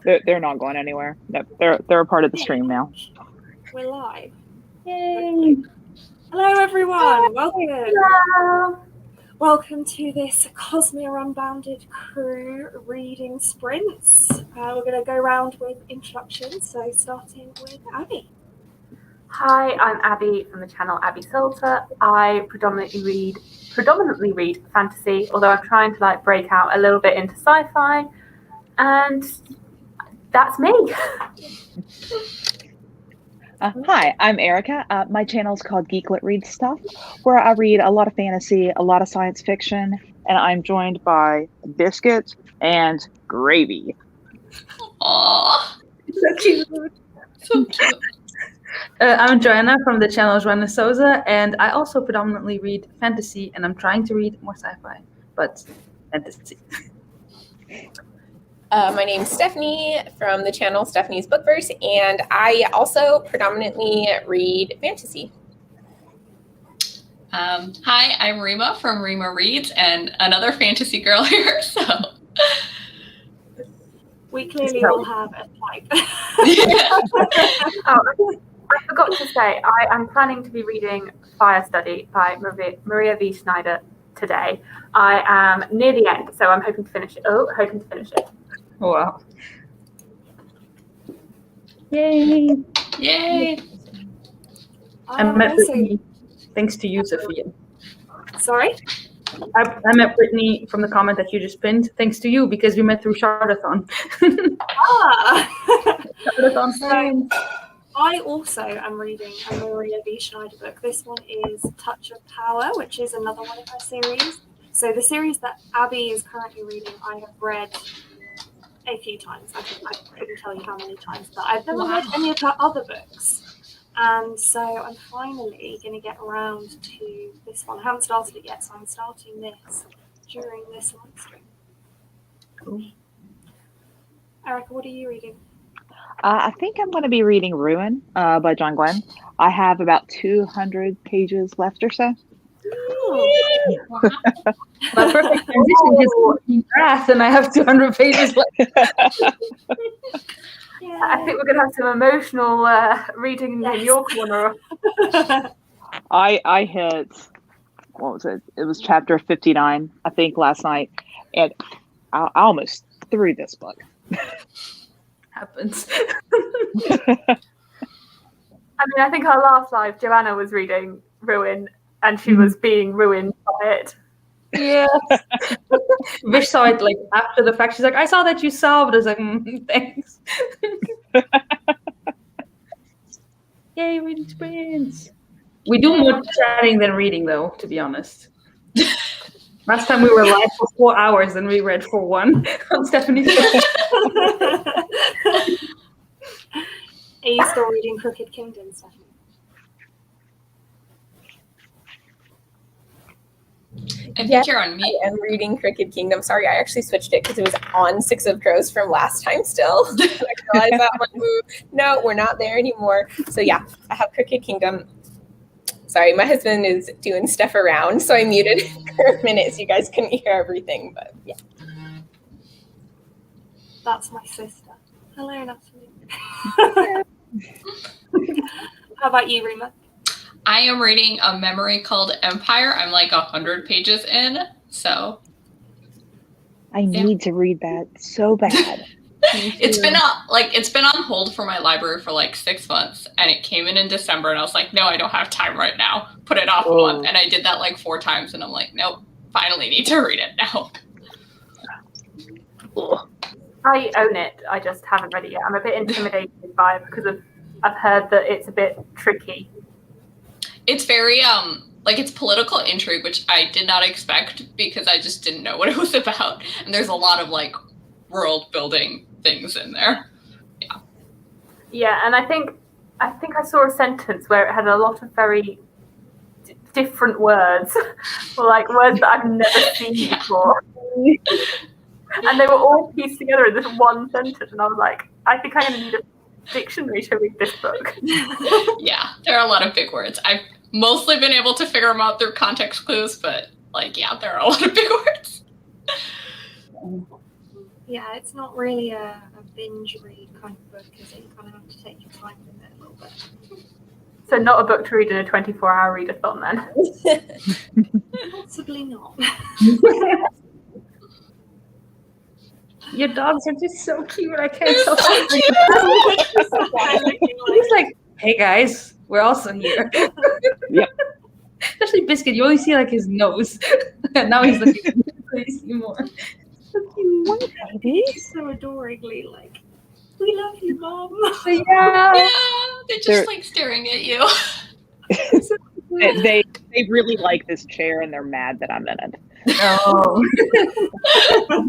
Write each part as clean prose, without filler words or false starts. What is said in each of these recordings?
They're not going anywhere. Nope, they're a part of the stream now. We're live. Yay! Hello, everyone. Welcome. Hello. Welcome to this Cosmere Unbounded crew reading sprints. We're going to go around with introductions. So, starting with Abby. Hi, I'm Abby from the channel Abby Salter. I predominantly read fantasy, although I'm trying to break out a little bit into sci-fi, and that's me. Hi, I'm Erica. My channel is called Geeklet Reads Stuff, where I read a lot of fantasy, a lot of science fiction, and I'm joined by Biscuit and Gravy. Aww. So cute. So cute. I'm Joanna from the channel Joanna Souza, and I also predominantly read fantasy, and I'm trying to read more sci-fi, but fantasy. My name's Stephanie from the channel Stephanie's Bookverse, and I also predominantly read fantasy. Hi, I'm Rima from Rima Reads, and another fantasy girl here, so. We clearly all have a type. I forgot to say, I am planning to be reading Fire Study by Maria V. Schneider today. I am near the end, so I'm hoping to finish it. Oh, wow. Yay! Yay! I met Brittany thanks to you, Sophia. Sorry? I met Brittany from the comment that you just pinned thanks to you, because we met through Charlottathon. Charlottathon friends. I also am reading a Maria V. Schneider book. This one is Touch of Power, which is another one of her series. So the series that Abby is currently reading, I have read a few times. I couldn't tell you how many times, but I've never read any of her other books. And so I'm finally going to get around to this one. I haven't started it yet, so I'm starting this during this live stream. Cool. Erica, what are you reading? I think I'm going to be reading Ruin by John Glenn. I have about 200 pages left or so. My perfect transition is Wrath, and I have 200 pages left. Yeah. I think we're going to have some emotional reading in your corner. I hit, what was it? It was chapter 59, I think, last night, and I almost threw this book. Happens. I think our last live, Joanna was reading Ruin, and she was being ruined by it. Yeah. Vish saw it after the fact. She's like, I saw that you sobbed. I was like, thanks. Yay, reading sprints. We do more chatting than reading, though, to be honest. Last time we were live for 4 hours and we read for 1 on Stephanie's. Are you still reading Crooked Kingdom, Stephanie? I think you're on mute. I'm reading Crooked Kingdom. Sorry, I actually switched it because it was on Six of Crows from last time still. I realized that one. No, we're not there anymore. So yeah, I have Crooked Kingdom. Sorry, my husband is doing stuff around, so I muted for a minute so you guys couldn't hear everything, but yeah. That's my sister. Hello, Natalie. How about you, Rima? I am reading a memory called Empire. I'm 100 pages in, so. I need to read that so bad. It's been on hold for my library for 6 months, and it came in December, and I was like, no, I don't have time right now. Put it off a month, and I did that 4 times, and I'm like, nope, finally need to read it now. I own it. I just haven't read it yet. I'm a bit intimidated by it because I've heard that it's a bit tricky. It's very it's political intrigue, which I did not expect because I just didn't know what it was about. And there's a lot of world building things in there. Yeah. Yeah, and I think I saw a sentence where it had a lot of very different words, or words that I've never seen before. And they were all pieced together in this one sentence, and I was like, I think I'm going to need a dictionary to read this book. Yeah, there are a lot of big words. I've mostly been able to figure them out through context clues, but there are a lot of big words. Yeah, it's not really a binge read kind of book, is it? You kind of have to take your time with it a little bit. So not a book to read in a 24-hour readathon then. Possibly not. Your dogs are just so cute. I can't They're tell. so He's like, hey guys, we're also here. Yep. Especially Biscuit, you only see like his nose. And now he's looking at you, so you see more. So cute. He's so adoringly like, we love you, Mom. Yeah. Yeah, they're just They're- like staring at you. They really like this chair and they're mad that I'm in it. Oh.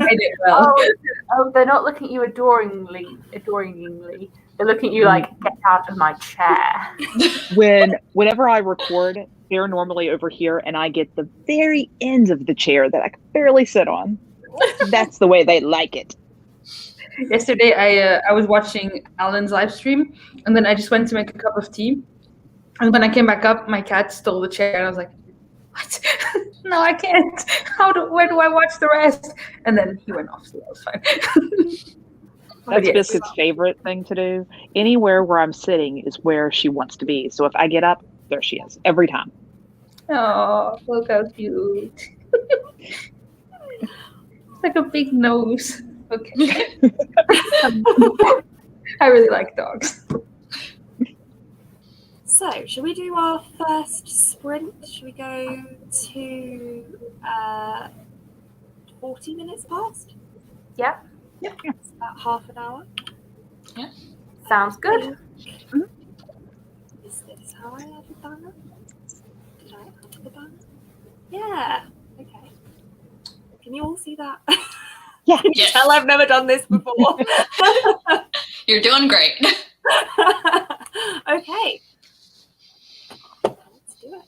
I did well. Oh, they're not looking at you adoringly. They're looking at you like, get out of my chair. Whenever I record, they're normally over here and I get the very end of the chair that I can barely sit on. That's the way they like it. Yesterday, I was watching Alan's live stream, and then I just went to make a cup of tea. And when I came back up, my cat stole the chair, and I was like, "What? No, I can't. Where do I watch the rest?" And then he went off, so that was fine. That's yes. Biscuit's favorite thing to do. Anywhere where I'm sitting is where she wants to be. So if I get up, there she is every time. Oh, look how cute! It's like a big nose. Okay. I really like dogs. So, should we do our first sprint? Should we go to 40 minutes past? Yeah, It's about half an hour. sounds good. Is this how I add the banner? Did I add the banner? Yeah. Okay. Can you all see that? Yeah. Can you Yes. tell I've never done this before? You're doing great. Okay. Let's do it.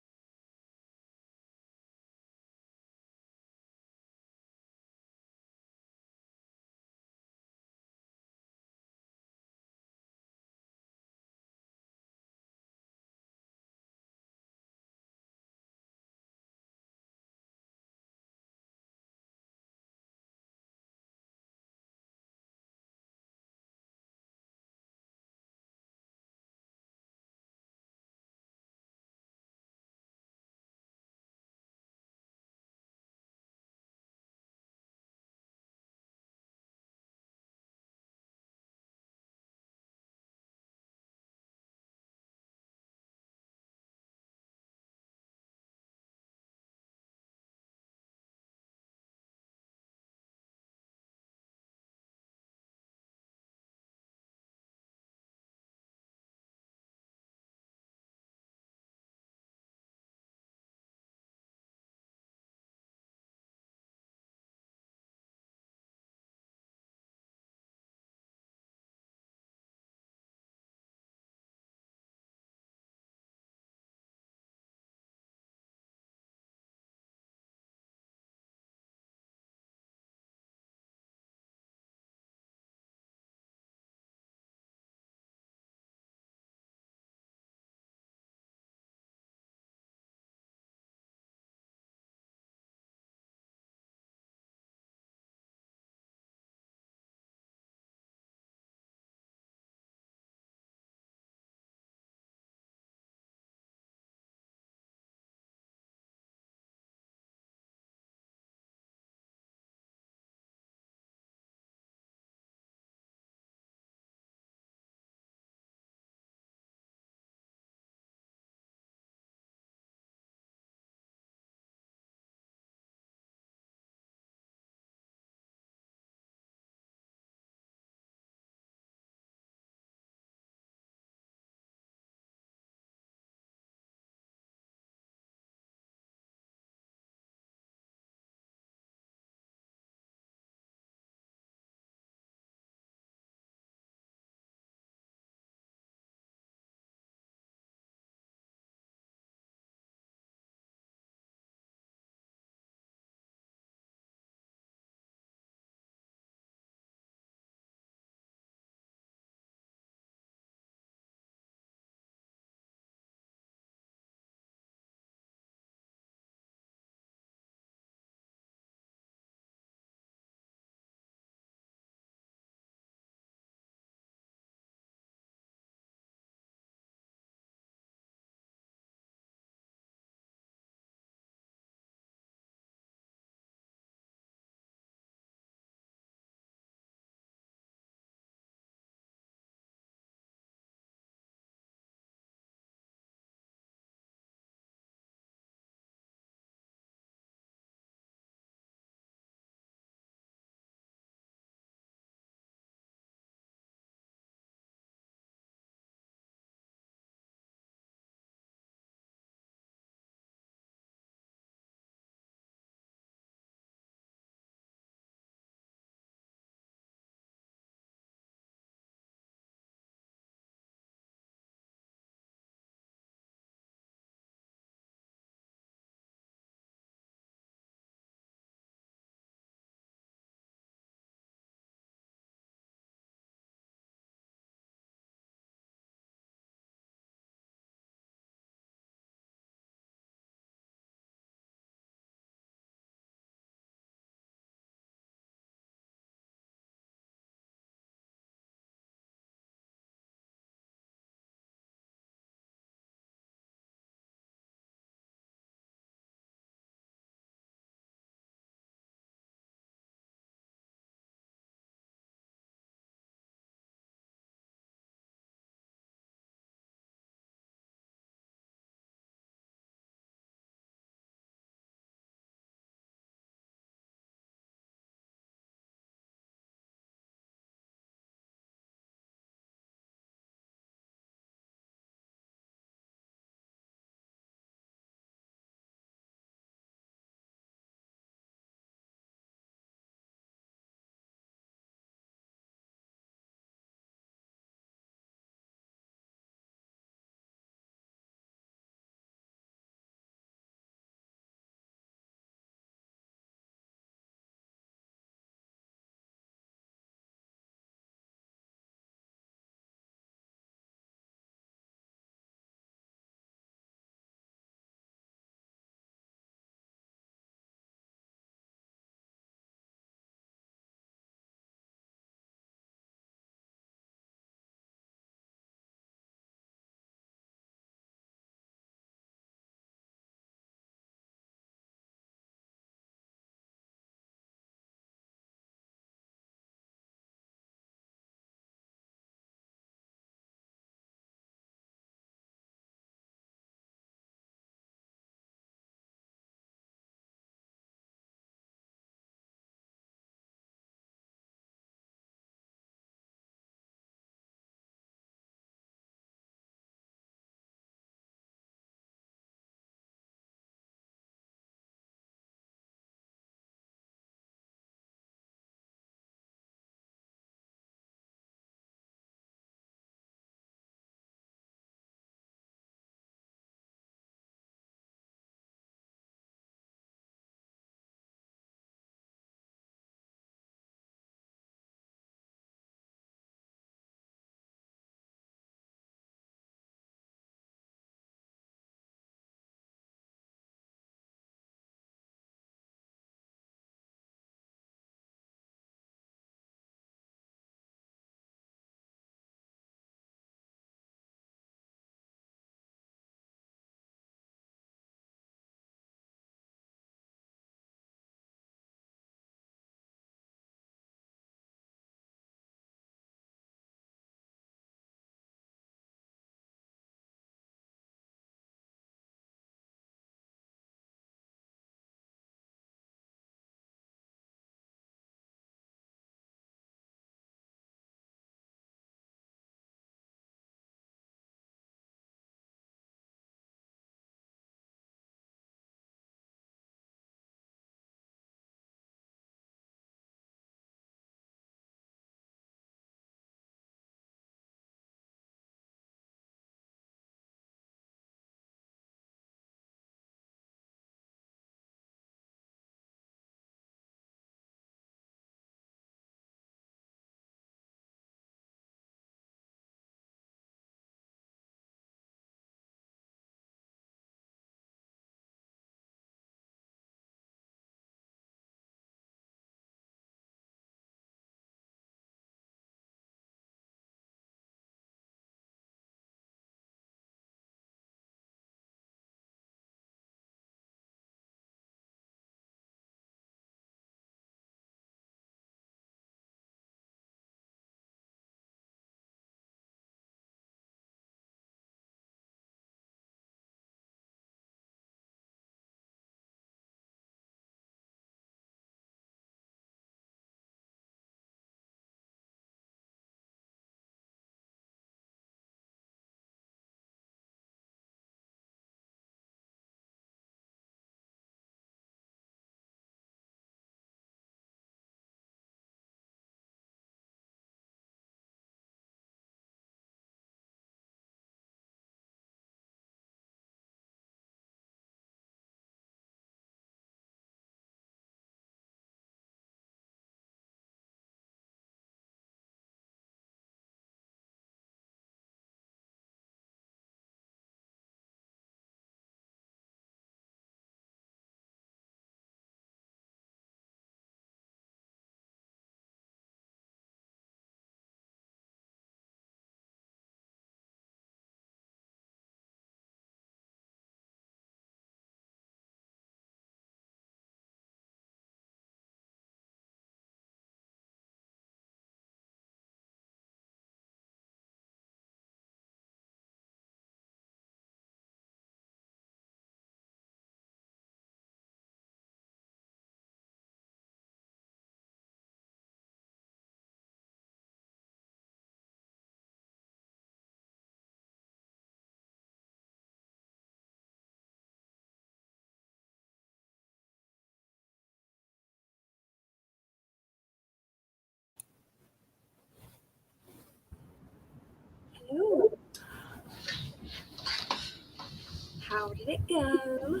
How did it go?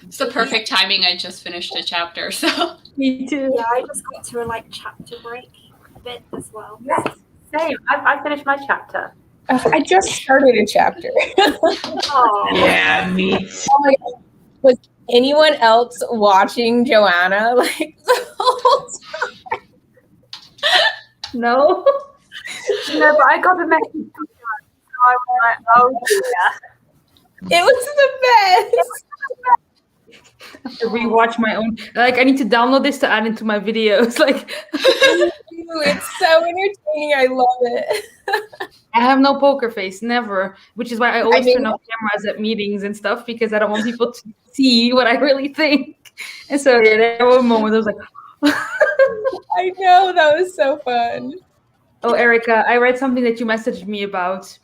It's the perfect timing. I just finished a chapter, so. Me too. Yeah, I just got to a chapter break bit as well. Yes, same. I finished my chapter. I just started a chapter. Oh, Yeah, me. Oh my God. Was anyone else watching Joanna the whole time? No. No, but I got a message from her, so I was like, oh dear. It was the best. I have to rewatch my own. Like, I need to download this to add into my videos. Like, It's so entertaining. I love it. I have no poker face, never. Which is why I always mean- turn off cameras at meetings and stuff because I don't want people to see what I really think. And so yeah, there were moments I was like, I know, that was so fun. "Oh, Erica, I read something that you messaged me about,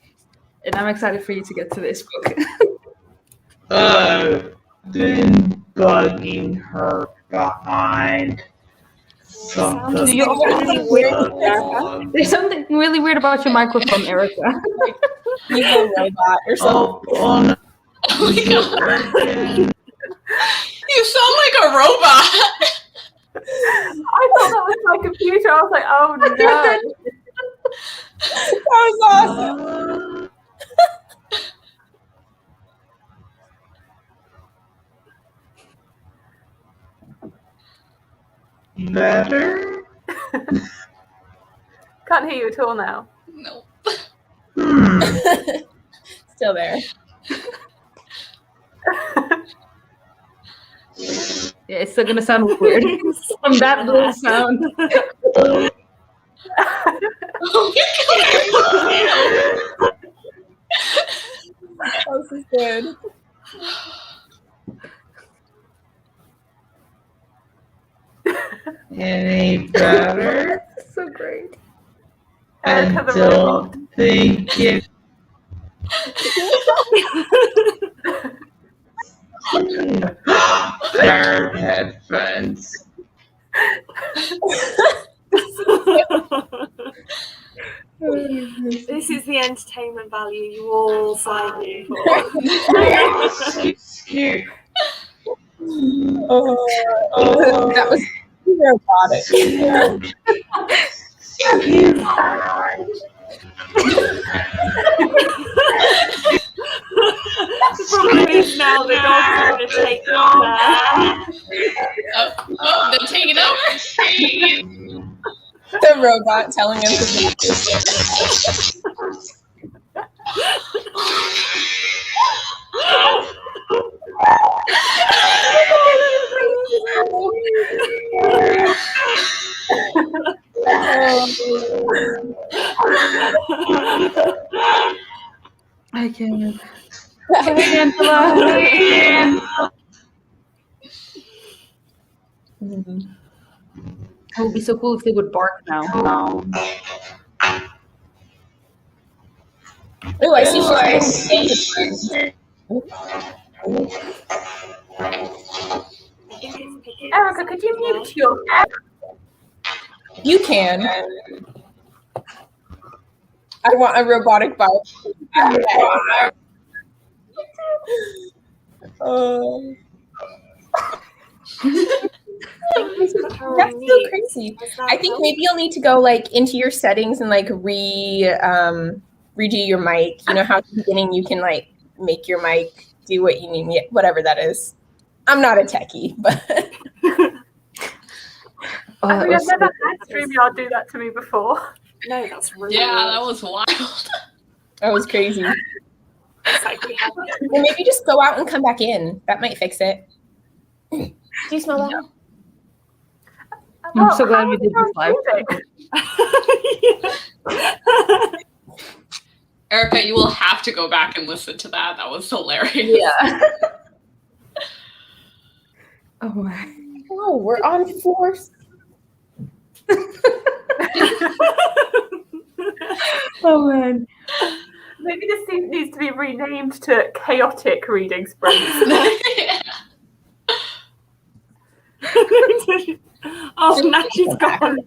and I'm excited for you to get to this book." Been bugging her behind something. Do you already weird? There's something really weird about your microphone, Erica. He's a robot or something. Oh, no. Oh my god. You sound like a robot. I thought that was my computer. I was like, oh no. That was awesome. Better? Can't hear you at all now. No. Still there. Yeah, it's still gonna sound weird from that little sound. This is good. Any better? So great. I Erica, the don't think it. Third headphones. this is the entertainment value you all signed for. Excuse. That was robotic. The problem is now the dog's going to take over. Oh, they're taking over. The robot telling him to be. I can't. Angela. It would be so cool if they would bark now. Oh, I see she's Erica, could you mute your You can. I want a robotic bark. That's so crazy. I think maybe you'll need to go into your settings and redo your mic. You know how at the beginning you can make your mic do what you need, whatever that is. I'm not a techie, but I mean, I've never had StreamYard do that to me before. No, that's really Yeah, that was wild. that was crazy. It's like we have Well, maybe just go out and come back in. That might fix it. Do you smell that? I'm so glad we did this live. Erica, you will have to go back and listen to that. That was hilarious. Yeah. Oh my. Oh, we're on force. Oh man. Maybe this needs to be renamed to Chaotic Reading Sprints. Oh, now she's gone.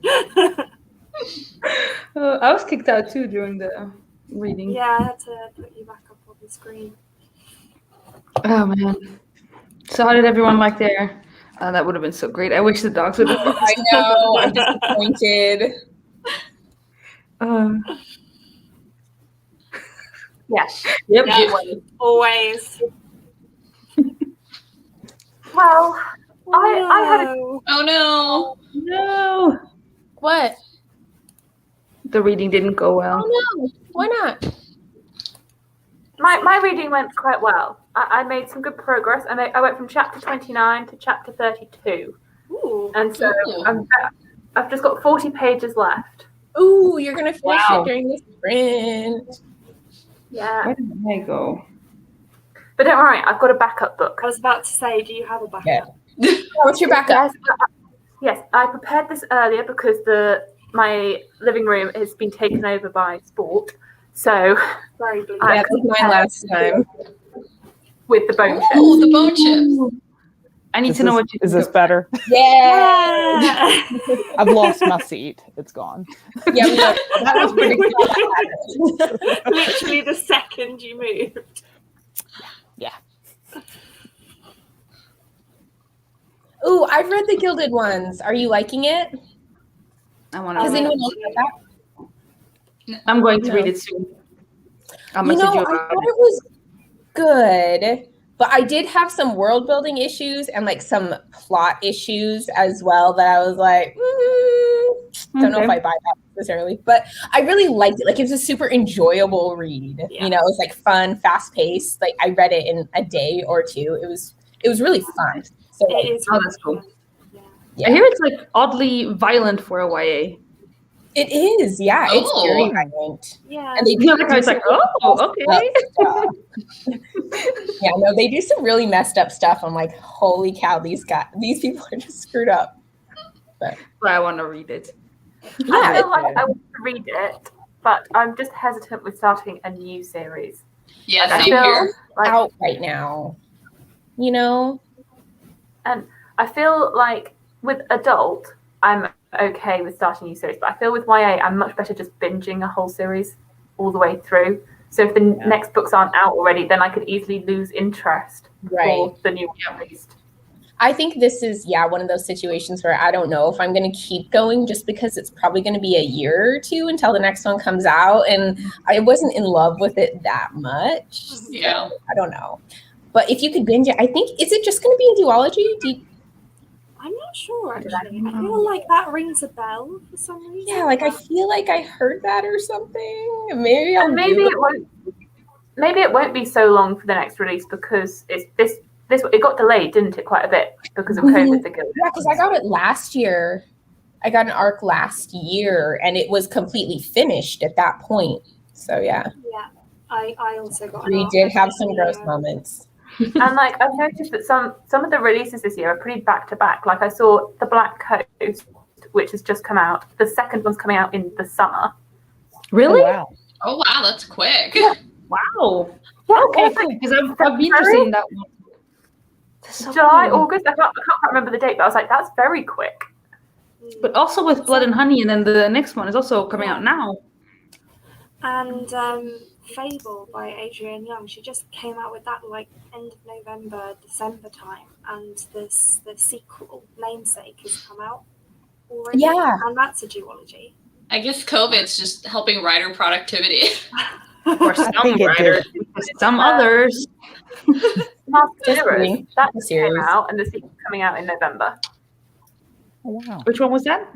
I was kicked out too during the reading. Yeah, I had to put you back up on the screen. Oh man. So how did everyone like their? That would have been so great. I wish the dogs would have. I know. I'm disappointed. Yeah. Yep. Yeah, always. Well, I had a No. Oh no. No. What? The reading didn't go well. Oh no. Why not? my reading went quite well. I made some good progress. I went from chapter 29 to chapter 32, Ooh. and so Ooh. I've just got 40 pages left. Ooh, you're gonna finish Wow. it during the sprint. Yeah, Where did I go? but don't worry, I've got a backup book. I was about to say, do you have a backup? Yeah. What's your backup? Yes, I prepared this earlier because my living room has been taken over by sport. So Very bleak. Yeah, that was mine last time. with the bone chips. Oh, the bone chips. I need to know what you Is this better? Yeah. Yeah. I've lost my seat. It's gone. Yeah, we know. That was predictable. Literally the second you moved. Yeah. Ooh, I've read the Gilded Ones. Are you liking it? I want Has to. anyone else read that? I'm going to No. read it soon. I'll You message know, you I about thought it. it was good, but I did have some world building issues and like some plot issues as well that I was like, don't know if I buy that necessarily, but I really liked it. Like it was a super enjoyable read. Yeah. You know, it was like fun, fast paced. Like I read it in a day or two. It was really fun. So like, It is. Oh, that's cool. Yeah. yeah. I hear it's like oddly violent for a YA. It is, yeah. It's Oh. very violent. Yeah. And they You know, do like I was like, some oh, okay. stuff. Yeah, no, they do some really messed up stuff. I'm like, holy cow, these people are just screwed up. But I want to read it. Yeah, I feel it's like I want to read it, but I'm just hesitant with starting a new series. Yeah, I same feel here. like out right now. You know? I feel like with adult, I'm okay with starting a new series, but I feel with YA, I'm much better just binging a whole series all the way through. So if the next books aren't out already, then I could easily lose interest Right. for the new one released. I think this is, one of those situations where I don't know if I'm going to keep going just because it's probably going to be a year or two until the next one comes out. And I wasn't in love with it that much. Yeah. So I don't know. But if you could binge it, I think, is it just going to be a duology? I'm not sure actually. I feel like that rings a bell for some reason. Yeah, like I feel like I heard that or something. Maybe I'll And maybe do it won't. Maybe it won't be so long for the next release because it's this. It got delayed, didn't it, quite a bit because of COVID. The Gilded. Yeah, because I got it last year. I got an arc last year, and it was completely finished at that point. So yeah, Yeah. I also got. we did have some gross moments. And like I've noticed that some of the releases this year are pretty back to back. Like I saw The Black Coast, which has just come out. The second one's coming out in the summer. Really? Oh, wow. Oh wow, that's quick. Wow. Yeah, Okay, it's cool. like Because I've been interested in that one. That's so July, cool. August. I can't quite remember the date, but I was like, that's very quick. But also with Blood and Honey, and then the next one is also coming out now. And Fable by Adrienne Young. She just came out with that like end of November, December time, and the sequel, Namesake, has come out already. Yeah. And that's a duology. I guess COVID's just helping writer productivity. Or some think it writers. Some others. Master Just Mirrors, kidding. that The just came series. out, and the sequel coming out in November. Oh, wow. Which one was that?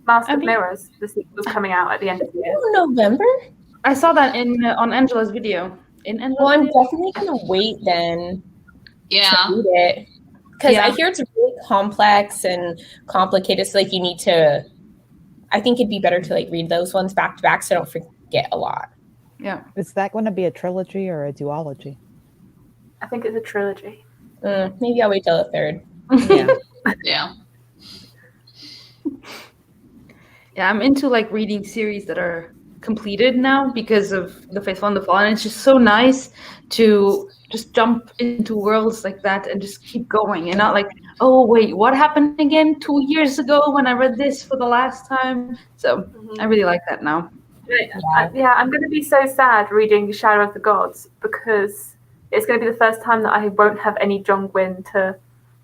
Master Abby? Mirrors, the sequel's coming out at the end of the year. Oh, November? I saw that in on Angela's video. In Angela's Well, I'm video? definitely gonna wait then Yeah. to read it because Yeah. I hear it's really complex and complicated. So like you need to. I think it'd be better to like read those ones back to back so I don't forget a lot. Yeah. Is that going to be a trilogy or a duology? I think it's a trilogy. Maybe I'll wait till the third. Yeah. Yeah. Yeah, I'm into like reading series that are completed now because of The Faithful and the Fallen. And it's just so nice to just jump into worlds like that and just keep going and not like, oh wait, what happened again 2 years ago when I read this for the last time? So I really like that now. I'm going to be so sad reading Shadow of the Gods because it's going to be the first time that I won't have any Jongwyn to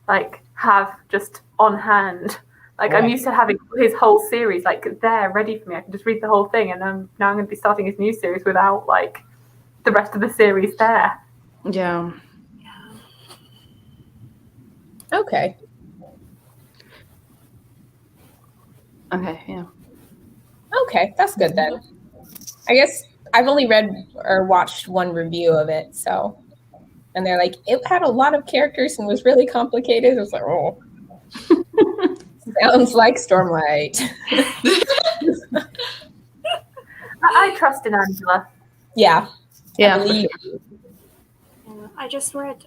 like have just on hand. Like I'm used to having his whole series like there ready for me. I can just read the whole thing, and now I'm going to be starting his new series without like the rest of the series there. Yeah. Okay. Okay, yeah. Okay, that's good then. I guess I've only read or watched one review of it, so, and they're like, it had a lot of characters and was really complicated. I was like, oh, sounds like Stormlight. I trust in Angela. Yeah. Yeah, I for believe. sure. I just read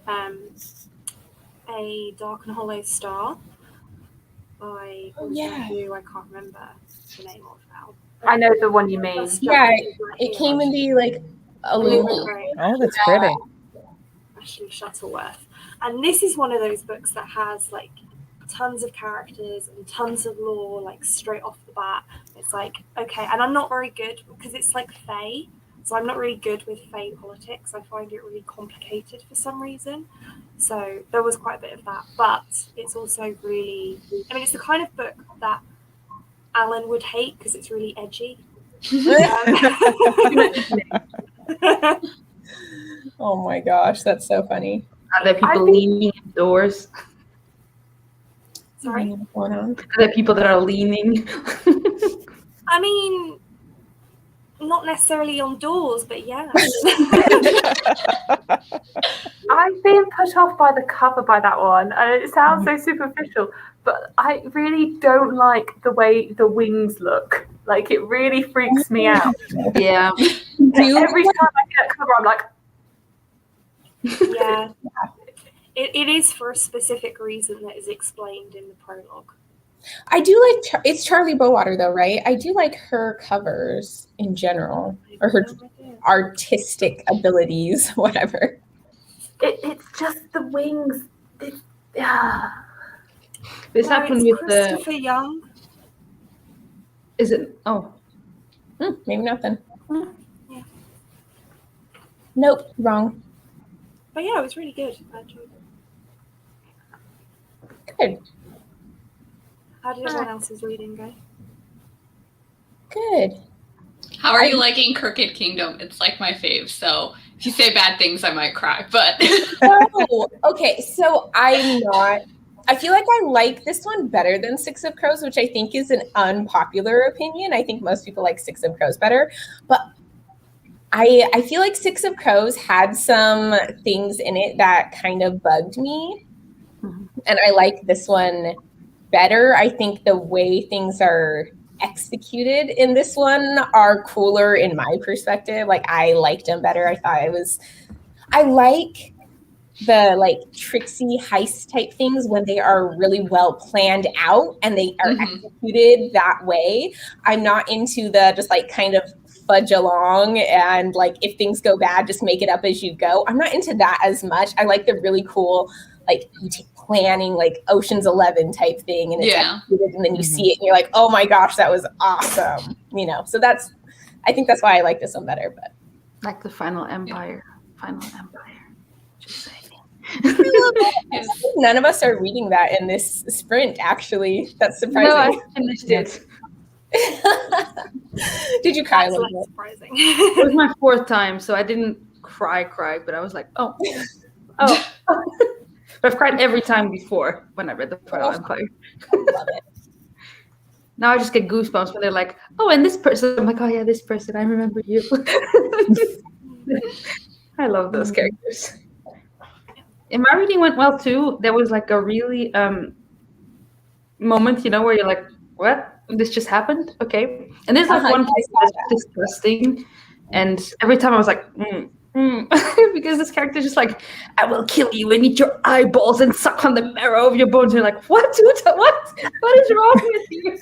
A Dark and Hollow Star by who I can't remember the name of now. I know the one you mean. Yeah, it came in the like Illuminate. Oh, that's pretty. Ashley Shuttleworth. And this is one of those books that has like tons of characters and tons of lore like straight off the bat. It's like, okay, and I'm not very good because it's like Fae, so I'm not really good with Fae politics. I find it really complicated for some reason. So there was quite a bit of that, but it's also really, I mean, it's the kind of book that Alan would hate because it's really edgy. Oh my gosh, that's so funny. Are there people leaning indoors? Sorry? Are there people that are leaning? I mean, not necessarily on doors, but yeah. I've been put off by the cover by that one, and it sounds so superficial, but I really don't like the way the wings look. Like, it really freaks me out. Yeah. Every time I get a cover, I'm like, yeah. It is for a specific reason that is explained in the prologue. I do like it's Charlie Bowater though, right? I do like her covers in general, or her artistic abilities, whatever. It's just the wings. This happened with Christopher Young. Is it? Oh, Maybe not then. Yeah. Nope, wrong. But yeah, it was really good. I enjoyed it. Good. How did everyone else's reading go? Good. How are you liking Crooked Kingdom? It's like my fave, so if you say bad things, I might cry, but... Oh, okay, so I'm not... I feel like I like this one better than Six of Crows, which I think is an unpopular opinion. I think most people like Six of Crows better, but I feel like Six of Crows had some things in it that kind of bugged me, and I like this one better. I think the way things are executed in this one are cooler in my perspective. Like, I liked them better. I like the like tricksy heist type things when they are really well planned out and they are executed that way. I'm not into the just like kind of fudge along and like if things go bad, just make it up as you go. I'm not into that as much. I like the really cool, like you take planning, like Ocean's 11 type thing, and it's executed, and then you see it and you're like, oh my gosh, that was awesome. You know, so I think that's why I like this one better. But like the Final Empire. Just saying. None of us are reading that in this sprint, actually. That's surprising. No, I finished it. Did you cry a little That's bit? surprising. It was my 4th time, so I didn't cry, but I was like, oh. But I've cried every time before when I read the Final Empire. I love it. Now I just get goosebumps when they're like, oh, and this person. I'm like, oh yeah, this person. I remember you. I love those characters. And my reading went well too. There was like a really moment, where you're like, what? This just happened? Okay. And there's like one place that's disgusting. And every time I was like, because this character is just like, I will kill you and eat your eyeballs and suck on the marrow of your bones. And you're like, what, dude? What is wrong with you?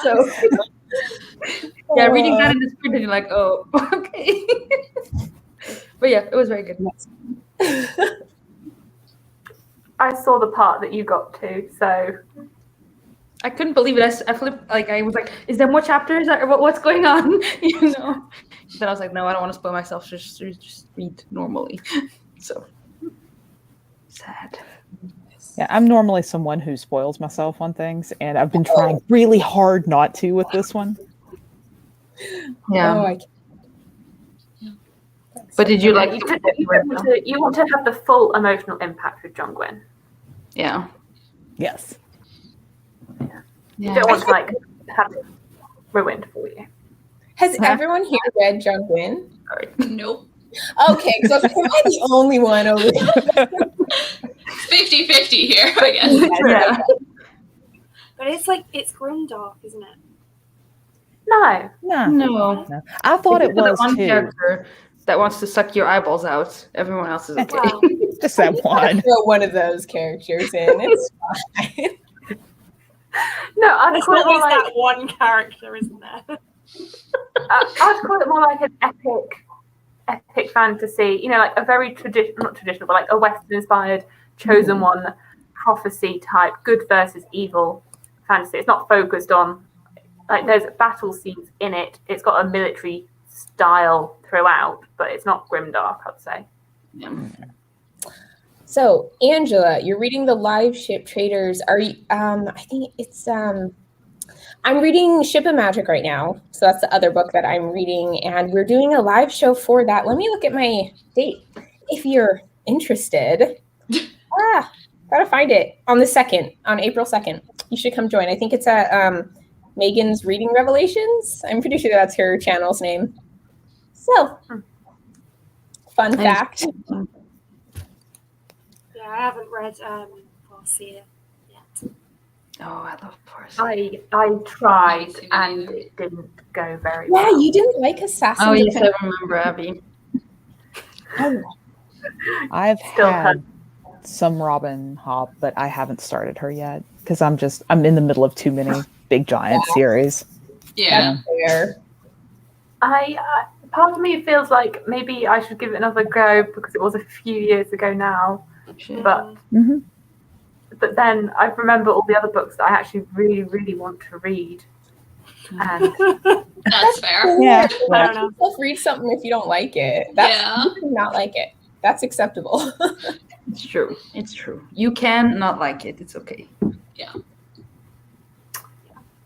So, yeah, reading that in the sprint, and you're like, oh, okay. But yeah, it was very good. I saw the part that you got to, so I couldn't believe it. I flipped, like, I was like, is there more chapters? What's going on? You know? Then I was like, no, I don't want to spoil myself. Just read normally. So sad. Yeah, I'm normally someone who spoils myself on things, and I've been trying really hard not to with this one. Yeah. Oh, I can't. But did you like You want to have the full emotional impact with John Gwyn. Yeah. Yes. You don't want to like have it ruined for you. Has everyone here read John Gwyn? Nope. Okay, because I was like, am I the only one over there? 50-50 here, I guess. Yeah. But it's grimdark, isn't it? No. No. I thought it Except for the was one too. character that wants to suck your eyeballs out. Everyone else is okay. Wow. Just that one. Throw one of those characters in. It's fine. No, I'd There's call it more always like that one character, isn't there? I'd call it more like an epic fantasy. You know, like a very not traditional, but like a Western-inspired chosen one prophecy type, good versus evil fantasy. It's not focused on like there's battle scenes in it. It's got a military style throughout, but it's not grimdark, I'd say. Yeah. So, Angela, you're reading the Live Ship Traders. Are you? I think it's. I'm reading Ship of Magic right now, so that's the other book that I'm reading, and we're doing a live show for that. Let me look at my date if you're interested. Gotta find it on April 2nd. You should come join. I think it's at Megan's Reading Revelations. I'm pretty sure that's her channel's name. So, fun fact. Yeah, I haven't read Garcia yet. Oh, I love Force. I tried and it didn't go very Yeah, well. you didn't like Assassin. Oh, yes, I remember, Abby. I've Still had some Robin Hobb, but I haven't started her yet because I'm in the middle of too many big giant series. Yeah. Fair. Part of me feels like maybe I should give it another go because it was a few years ago now. But but then I remember all the other books that I actually really, really want to read. And That's fair. Yeah. I don't know. Read something if you don't like it. You can not like it. That's acceptable. It's true. It's true. You can not like it. It's okay.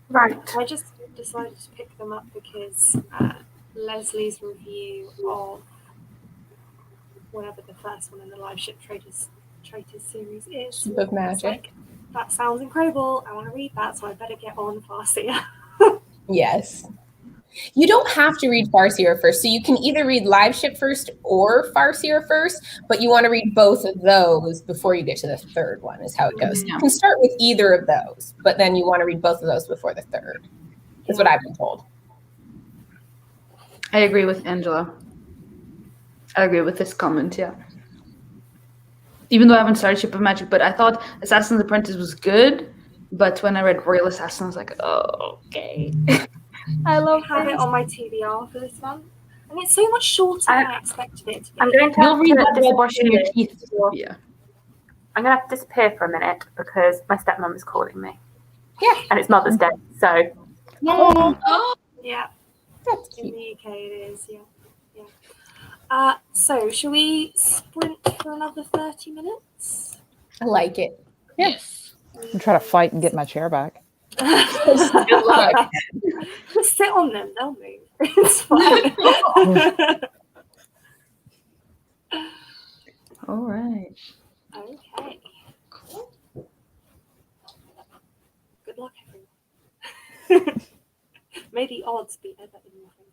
right. I just decided to pick them up because Leslie's review of whatever the first one in the Live Ship Traders series is. Ship of Magic. Like, that sounds incredible. I want to read that, so I better get on Farseer. Yes. You don't have to read Farseer first. So you can either read Live Ship first or Farseer first, but you want to read both of those before you get to the third one, is how it goes. You can start with either of those, but then you want to read both of those before the third. That's what I've been told. I agree with Angela. I agree with this comment, yeah. Even though I haven't started Ship of Magic, but I thought Assassin's Apprentice was good, but when I read Royal Assassin, I was like, oh, okay. I love I have it on my TBR for this one. And it's so much shorter than I expected it to be. I'm going to You'll have read to that while brushing your disappear. teeth, Sophia. I'm going to have to disappear for a minute because my stepmom is calling me. Yeah. And it's Mother's Day, so. Oh, Yeah, That's in cute. the UK it is, yeah. So, shall we sprint for another 30 minutes? I like it. yes. I'm trying to fight and get my chair back. Good luck. Just sit on them, they'll move. It's fine. All right. Okay. Good luck, everyone. May the odds be ever in your favor.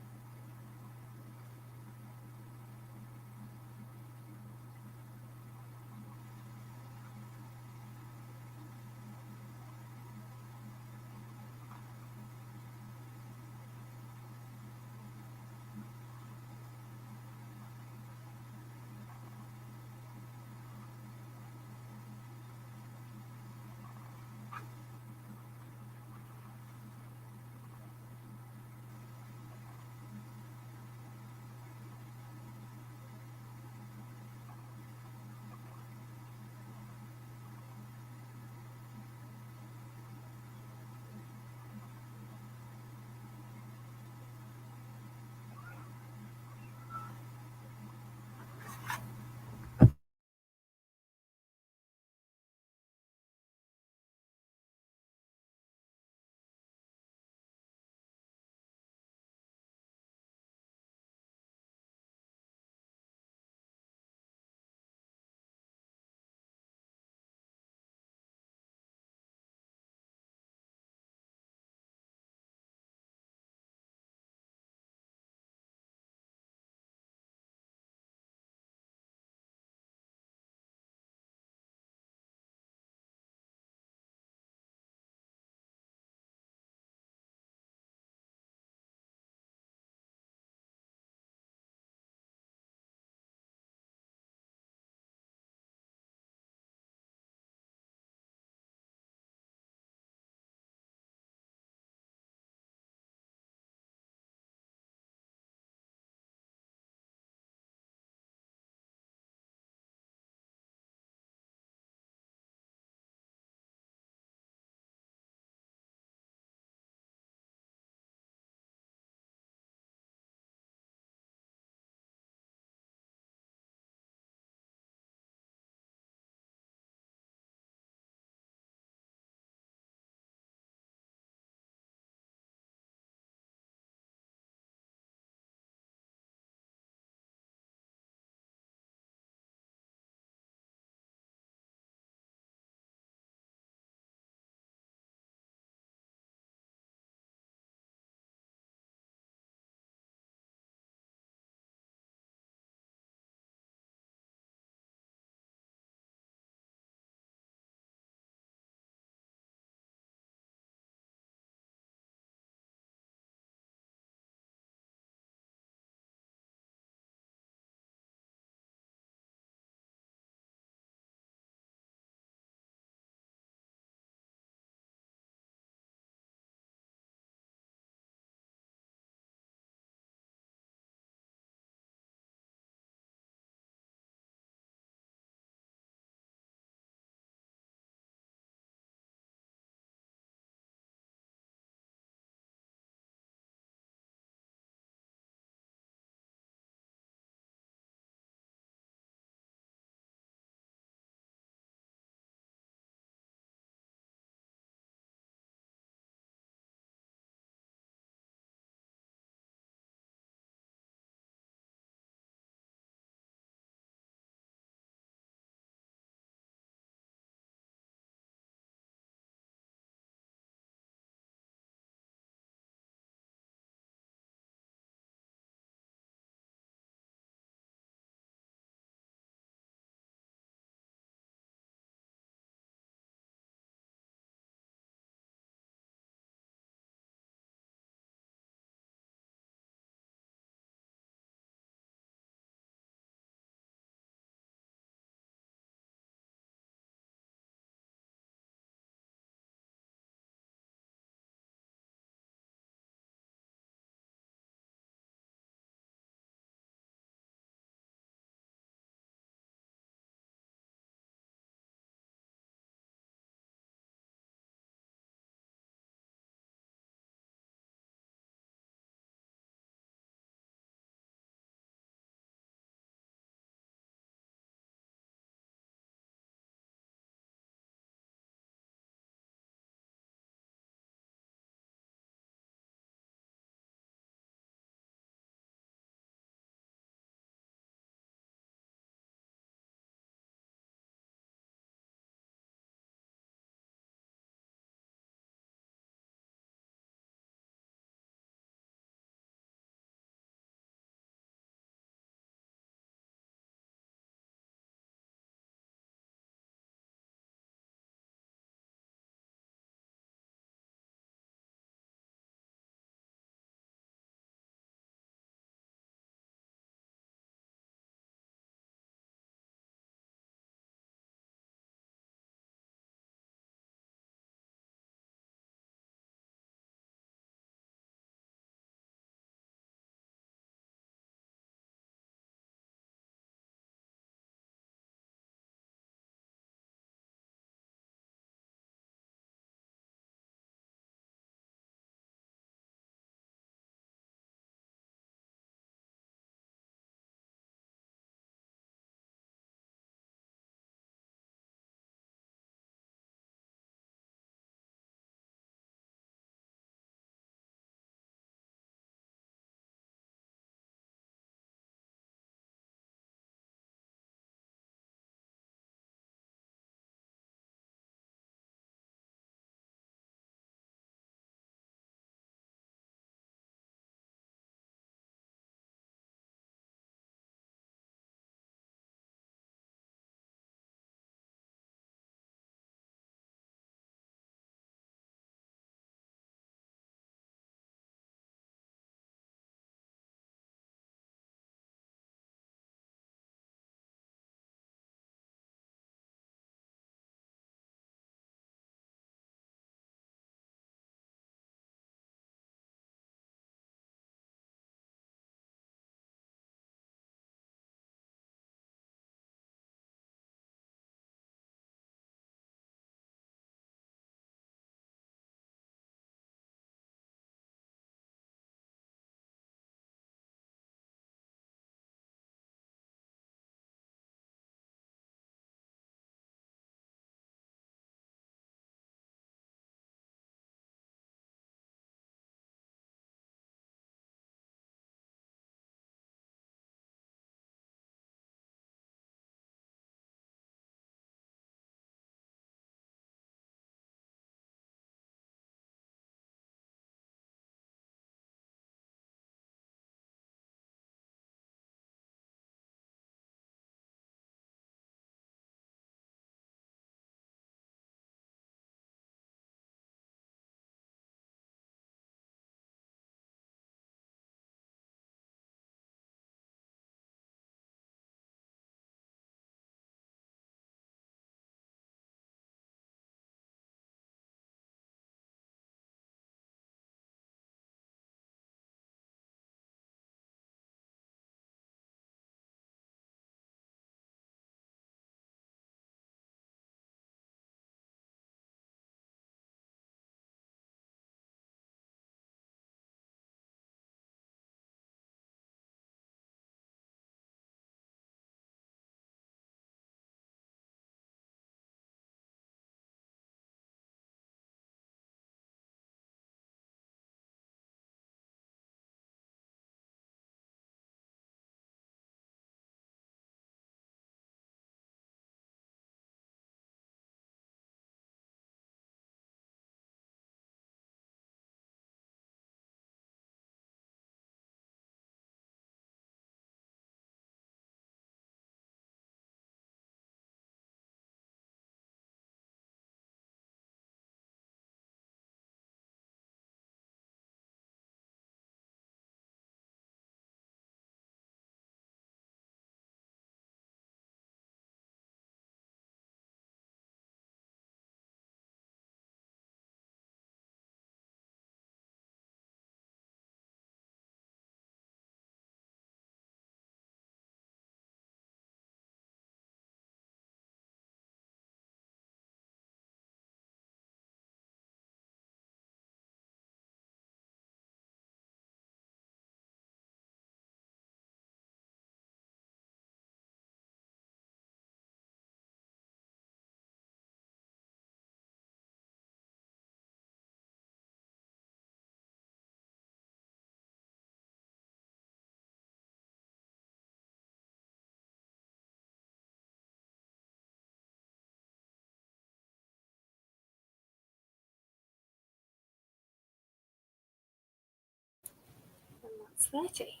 That's 30.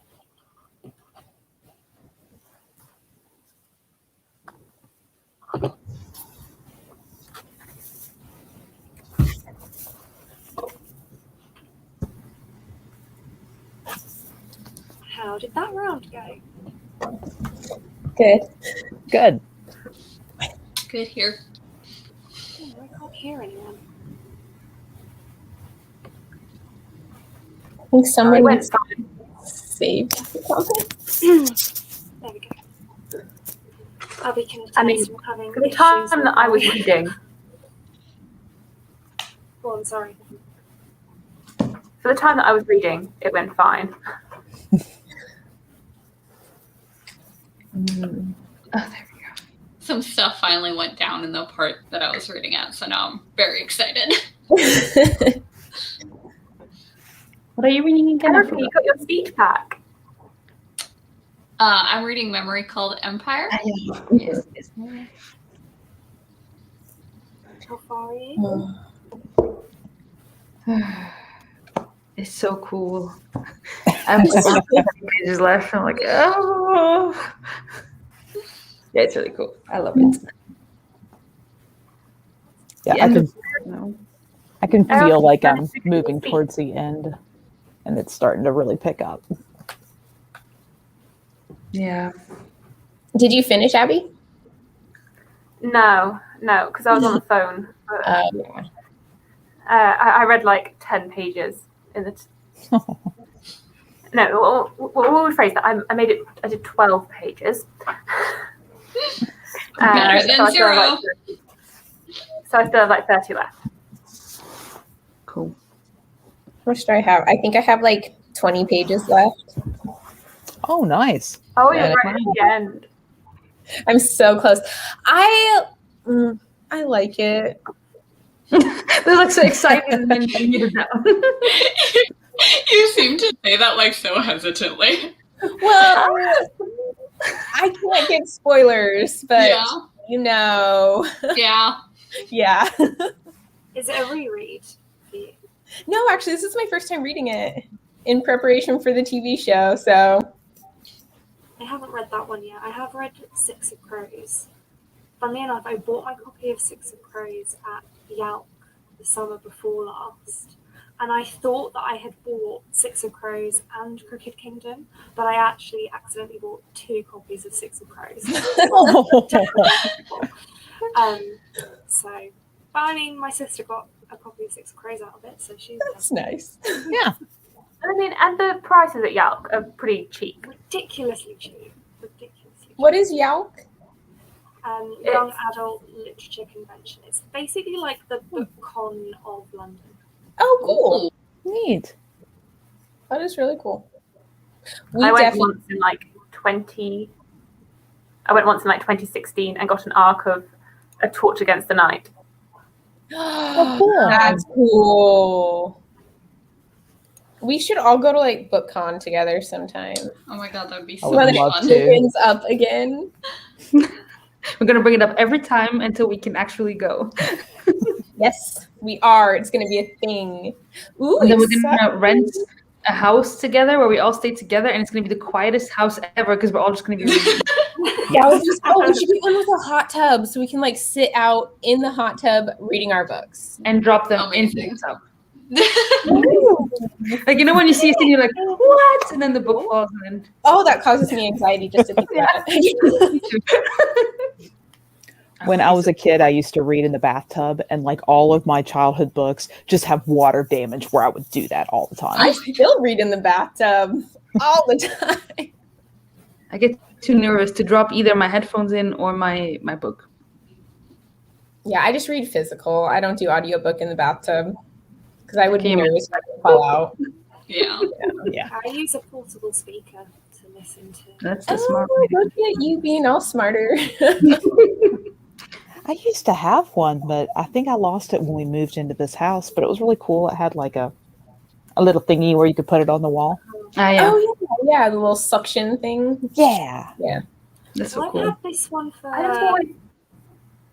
How did that round go? Good. Good. Good here. Oh, I can't hear anyone. I think It somebody went fine. saved something. There we go. Abby can I mean, attest from having For the issues time with that I was my- reading, Oh, I'm sorry. it went fine. Some stuff finally went down in the part that I was reading at, so now I'm very excited. What are you reading again? Erica, you got your speech back. I'm reading Memory Called Empire. Yes, yes. How far are you? It's so cool. I'm just pages left. I'm like, oh. Yeah, it's really cool. I love it. Yeah, The I end can of- no. I can feel like I'm managed to moving speak. towards the end, and it's starting to really pick up. Yeah. Did you finish, Abby? No, because I was on the phone. But, Yeah. I read like 10 pages in the. No, we'll rephrase that. I did 12 pages. Better than so I still have, zero. like, 30 so I still have like 30 left. Cool. How much do I have? I think I have like 20 pages left. Oh, nice. Oh, Yeah. you're right at the end. I'm so close. I like it. They're like so excited and then you get it down. You seem to say that like so hesitantly. Well, I can't give spoilers, but Yeah. you know, Yeah. yeah. Is it a reread for you? No, actually, this is my first time reading it in preparation for the TV show. So, I haven't read that one yet. I have read Six of Crows. Funnily enough, I bought my copy of Six of Crows at Yelp the summer before last. And I thought that I had bought Six of Crows and Crooked Kingdom, but I actually accidentally bought 2 copies of Six of Crows. But I mean, my sister got a copy of Six of Crows out of it, so she's that's nice. Yeah. I mean, and the prices at Yelp are pretty cheap. ridiculously cheap. Ridiculously cheap. What is Yalk? Young Adult Literature Convention. It's basically like the BookCon of London. Oh, cool. Neat. That is really cool. We I went definitely. once in like 2016 and got an arc of A Torch Against the Night. Oh, cool. That's cool. We should all go to like BookCon together sometime. Oh my god, that would be I so would much love fun. to. Opens up again. We're gonna bring it up every time until we can actually go. Yes, we are. It's gonna be a thing. Ooh, And then we're exciting. gonna rent a house together where we all stay together, and it's gonna be the quietest house ever because we're all just gonna be reading. Yeah, we should get one with a hot tub so we can like sit out in the hot tub reading our books. and drop them into Amazing. the tub. Like, you know, when you see a scene, you're like, what? And then the book falls, and then Oh, that causes me anxiety just to think about it. When I was a kid, I used to read in the bathtub, and like all of my childhood books just have water damage where I would do that all the time. I still read in the bathtub all the time. I get too nervous to drop either my headphones in or my book. Yeah, I just read physical. I don't do audiobook in the bathtub because I would be Can you nervous if I could fall out. Yeah. Yeah. I use a portable speaker to listen to. That's the smart way. Look at you being all smarter. I used to have one, but I think I lost it when we moved into this house. But it was really cool. It had like a little thingy where you could put it on the wall. Yeah, Oh yeah, the little suction thing. Yeah. that's So so I've cool. had this one for.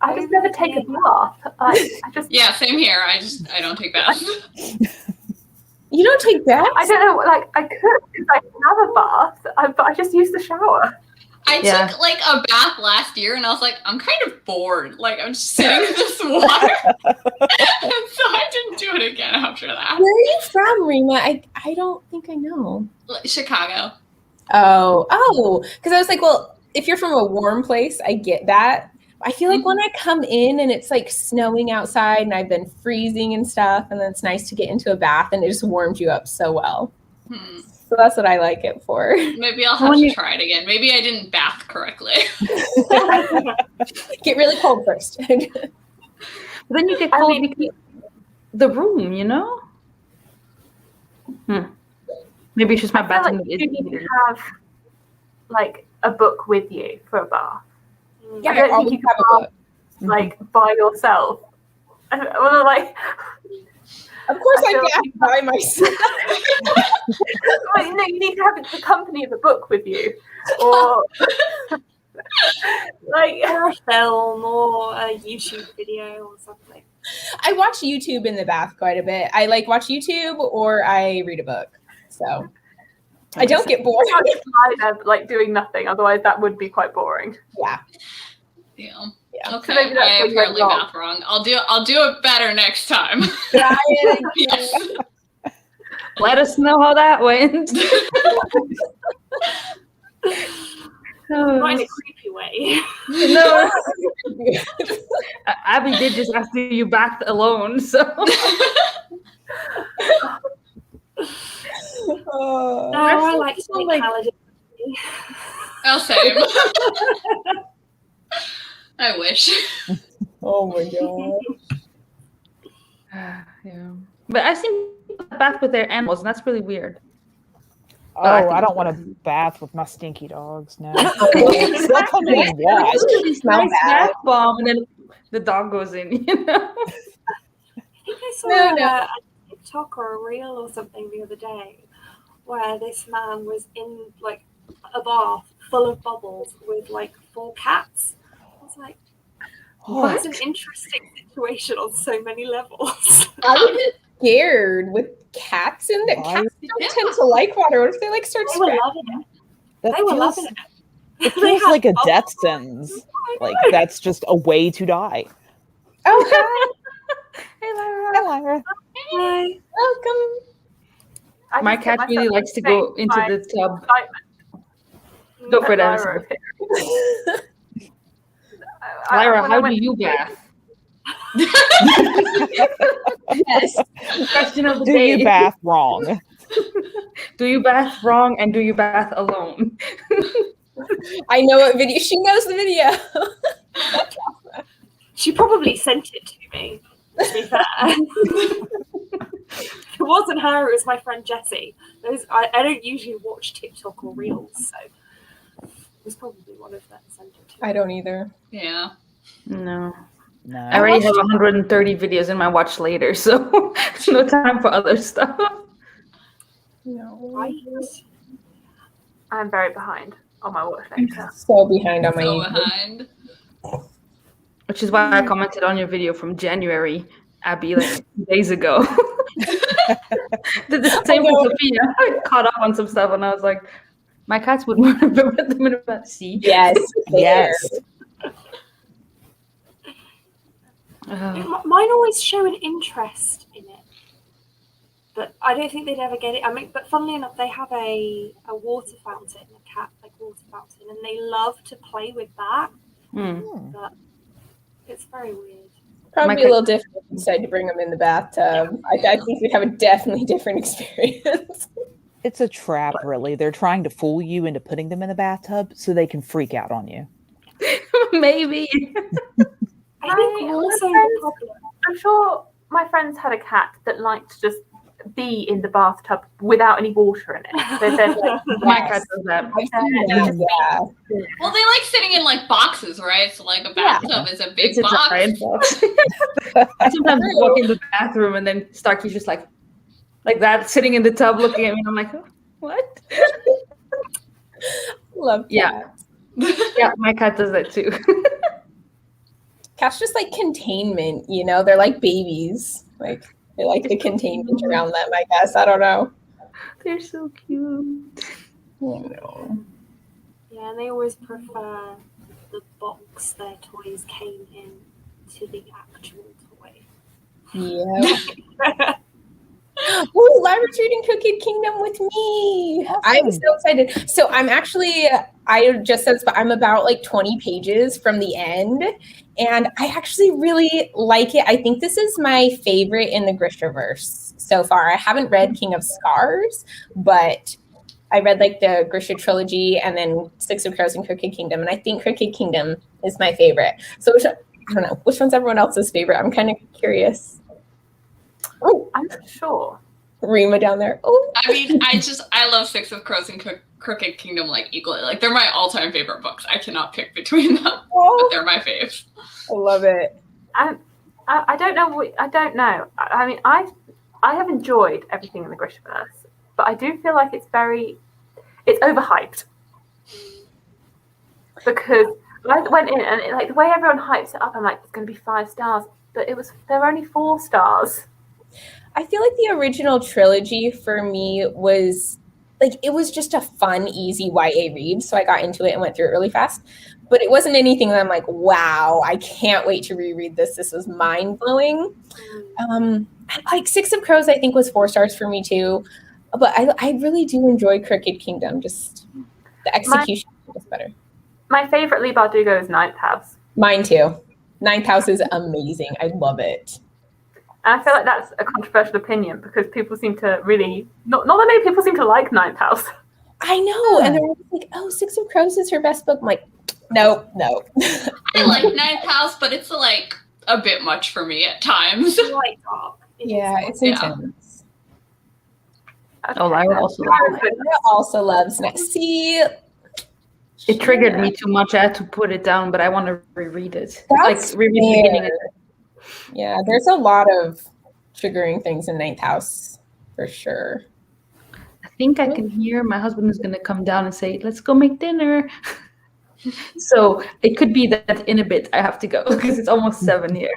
I just never take a bath. I just Yeah, same here. I don't take baths. You don't take baths? I don't know, like I could because I have a bath, but I just use the shower. I took like a bath last year and I was like, I'm kind of bored. Like I'm just sitting in this water. And so I didn't do it again after that. Where are you from, Rima? I don't think I know. Chicago. Oh, because I was like, well, if you're from a warm place, I get that. I feel like when I come in and it's like snowing outside and I've been freezing and stuff, and then it's nice to get into a bath and it just warms you up so well. So that's what I like it for. Maybe I'll have to try it again. Maybe I didn't bath correctly. Get really cold first. Then you get cold because the room, you know? Maybe it's just my bathroom. Like you need to have like a book with you for a bath. Yeah, I don't think you can have a book like by yourself. Well, like, of course I bath by myself. Well, no, you need to have the company of a book with you, or like a film or a YouTube video or something. I watch YouTube in the bath quite a bit. I like watch YouTube or I read a book. So I don't get bored. You can't just lie there like doing nothing. Otherwise, that would be quite boring. Yeah. So Okay, maybe that's I what you apparently went wrong. math wrong. I'll do it better next time. Yes. Let us know how that went. Not in a creepy way. No. Abby did just ask you bathed alone, so. No, I like to make paladin. Oh, same. I wish. Oh my god. Yeah. But I've seen people bath with their animals, and that's really weird. Oh, I don't want to bath with my stinky dogs. No. They'll come in and wash. Nice bath bomb, and then the dog goes in, you know? I think I saw a TikTok or a reel or something the other day where this man was in like a bath full of bubbles with like 4 cats. I was like, that's an interesting situation on so many levels. I was just scared with cats in there. Cats don't tend to like water. What if they like start They were scratching? loving it. They were loving it. It feels like a death sentence. Like that's just a way to die. Oh, hi. Hey, Lyra. Hi, Lyra. Hi. Welcome. My cat really likes to go into the tub. Go for that. Lyra, how do you bath? Yes. Question of the Do day. you bath wrong? Do you bath wrong and do you bath alone? I know what video. She knows the video. She probably sent it to me, to be fair. It wasn't her, it was my friend Jessie. I don't usually watch TikTok or Reels, so it was probably one of them sent it to me. I don't either. Yeah. No. No. I already have 130 videos in my watch later, so no time for other stuff. No. I'm very behind on my watch later. So behind on my So YouTube. behind. Which is why I commented on your video from January, Abby, like days ago. Did the same with Sophia. I caught up on some stuff and I was like, my cats would want to put them in a sea. Yes. Yes. Mine always show an interest in it, but I don't think they'd ever get it. I mean, but funnily enough, they have a water fountain, a cat like water fountain, and they love to play with that. But it's very weird. Probably be a little different if you decided to bring them in the bathtub. I think we'd have a definitely different experience. It's a trap, really. They're trying to fool you into putting them in the bathtub so they can freak out on you. Maybe. I think also I'm sure my friends had a cat that liked to just be in the bathtub without any water in it. So they're like, My cat does that. Yeah. Well, they like sitting in like boxes, right? So like a bathtub is a big It's a box. giant box. I sometimes walk in the bathroom and then Starkey's just like that, sitting in the tub looking at me. And I'm like, oh, what? Love cats. Yeah, my cat does that too. Cats just like containment, you know? They're like babies. Like, I like the containment around them, I guess. I don't know. They're so cute. Yeah, and they always prefer the box their toys came in to the actual toy. Yeah. Ooh, Lyra's reading Crooked Kingdom with me. I'm so excited. So I'm actually, I just said, but I'm about like 20 pages from the end, and I actually really like it. I think this is my favorite in the Grishaverse so far. I haven't read King of Scars, but I read like the Grisha trilogy and then Six of Crows and Crooked Kingdom, and I think Crooked Kingdom is my favorite. So I don't know, which one's everyone else's favorite? I'm kind of curious. Oh, I'm not sure. Rima down there. Oh, I mean, I love Six of Crows and Crooked Kingdom like equally. Like they're my all-time favorite books. I cannot pick between them, but they're my faves. I love it. I don't know. I don't know. I mean, I have enjoyed everything in the Grishaverse, but I do feel like it's overhyped because I went in and like the way everyone hypes it up, I'm like, it's going to be 5 stars, but there were only 4 stars. I feel like the original trilogy for me was like, it was just a fun, easy YA read. So I got into it and went through it really fast. But it wasn't anything that I'm like, wow, I can't wait to reread this. This was mind blowing. Like Six of Crows, I think was 4 stars for me too. But I really do enjoy Crooked Kingdom. Just the execution was better. My favorite Lee Bardugo is Ninth House. Mine too. Ninth House is amazing. I love it. And I feel like that's a controversial opinion because people seem to really not that many people seem to like Ninth House. I know, and they're like, "Oh, Six of Crows is her best book." I'm like, no. I like Ninth House, but it's like a bit much for me at times. Yeah, it's intense. Okay. Oh, Lyra also loves next. See, it triggered me too much. I had to put it down, but I want to reread it. That's reread the beginning. Yeah, there's a lot of triggering things in Ninth House for sure. I think I can hear my husband is going to come down and say, "Let's go make dinner." So it could be that in a bit I have to go because it's almost 7 here.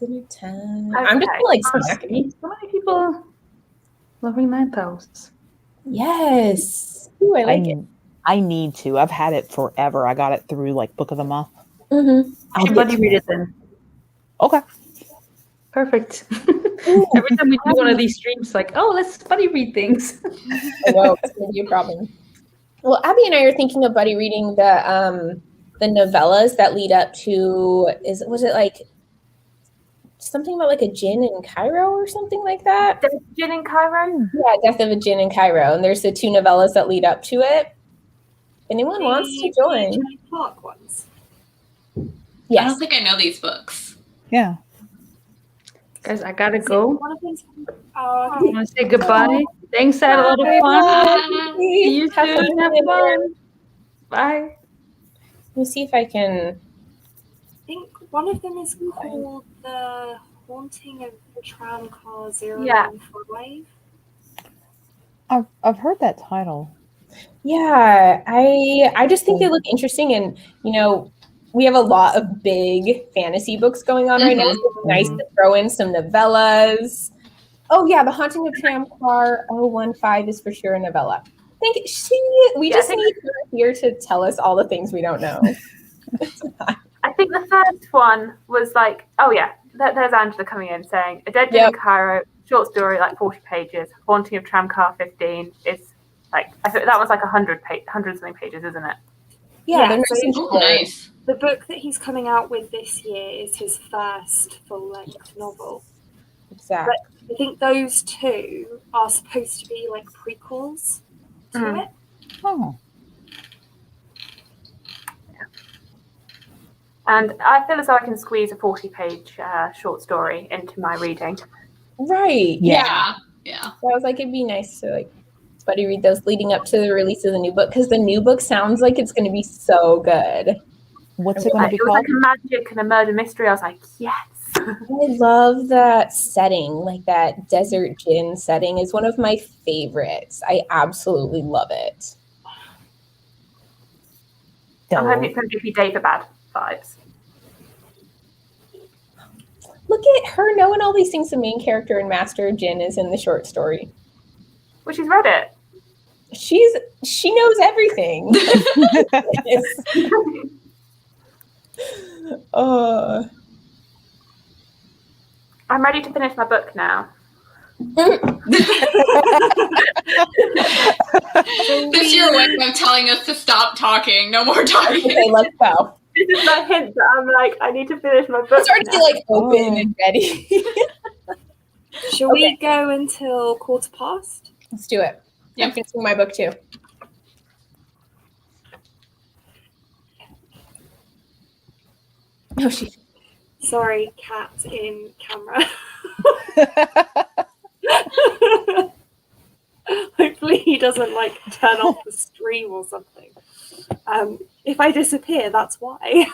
Dinner time. Okay. I'm just like snacking. So many people loving Ninth House. Yes. Ooh, I like it. I need to. I've had it forever. I got it through like Book of the Month. Mm-hmm. Everybody read it then. Okay. Perfect. Every time we do one of these streams, like, oh, let's buddy read things. Oh, well, it's gonna be a problem. Well, Abby and I are thinking of buddy reading the novellas that lead up to was it like something about like a djinn in Cairo or something like that? Death of a Djinn in Cairo? Yeah, Death of a Djinn in Cairo. And there's the 2 novellas that lead up to it. If anyone wants to join. The Clark ones. Yes. I don't think I know these books. Yeah. Guys, I gotta go. One of them's I want to say goodbye. Thanks, I had a lot of fun. See you soon. Have fun. Bye. Let me see if I can. I think one of them is called The Haunting of Tramcar 015. I've heard that title. Yeah, I just think they look interesting, and we have a lot of big fantasy books going on right now. So it's nice to throw in some novellas. Oh yeah, The Haunting of Tramcar 015 is for sure a novella. I think we just need her here to tell us all the things we don't know. I think the first one was like, oh yeah, there's Angela coming in saying A Dead Djinn in Cairo, short story, like 40 pages. Haunting of Tramcar 15 is like, I think that was like 100 something pages, isn't it? Yeah, Nice. The book that he's coming out with this year is his first full-length novel. Exactly. But I think those 2 are supposed to be like prequels to it. Oh. And I feel as though I can squeeze a 40-page short story into my reading. Right. Yeah. So I was like, it'd be nice to like buddy read those leading up to the release of the new book, because the new book sounds like it's going to be so good. What's it going to be It was called? like a magic and a murder mystery. I was like, yes. I love that setting, like that desert djinn setting is one of my favorites. I absolutely love it. I'm hoping it's going to give you David Bad vibes. Look at her knowing all these things. The main character and Master Jin is in the short story. Well, she's read it. She knows everything. I'm ready to finish my book now. This is your way of telling us to stop talking. No more talking. Okay, let's go. This is my hint that I'm like, I need to finish my book. It's already like open and ready. Shall we go until 1:15? Let's do it. I'm finishing my book too. Oh, she. Sorry, cat in camera. Hopefully he doesn't like turn off the stream or something. If I disappear, that's why.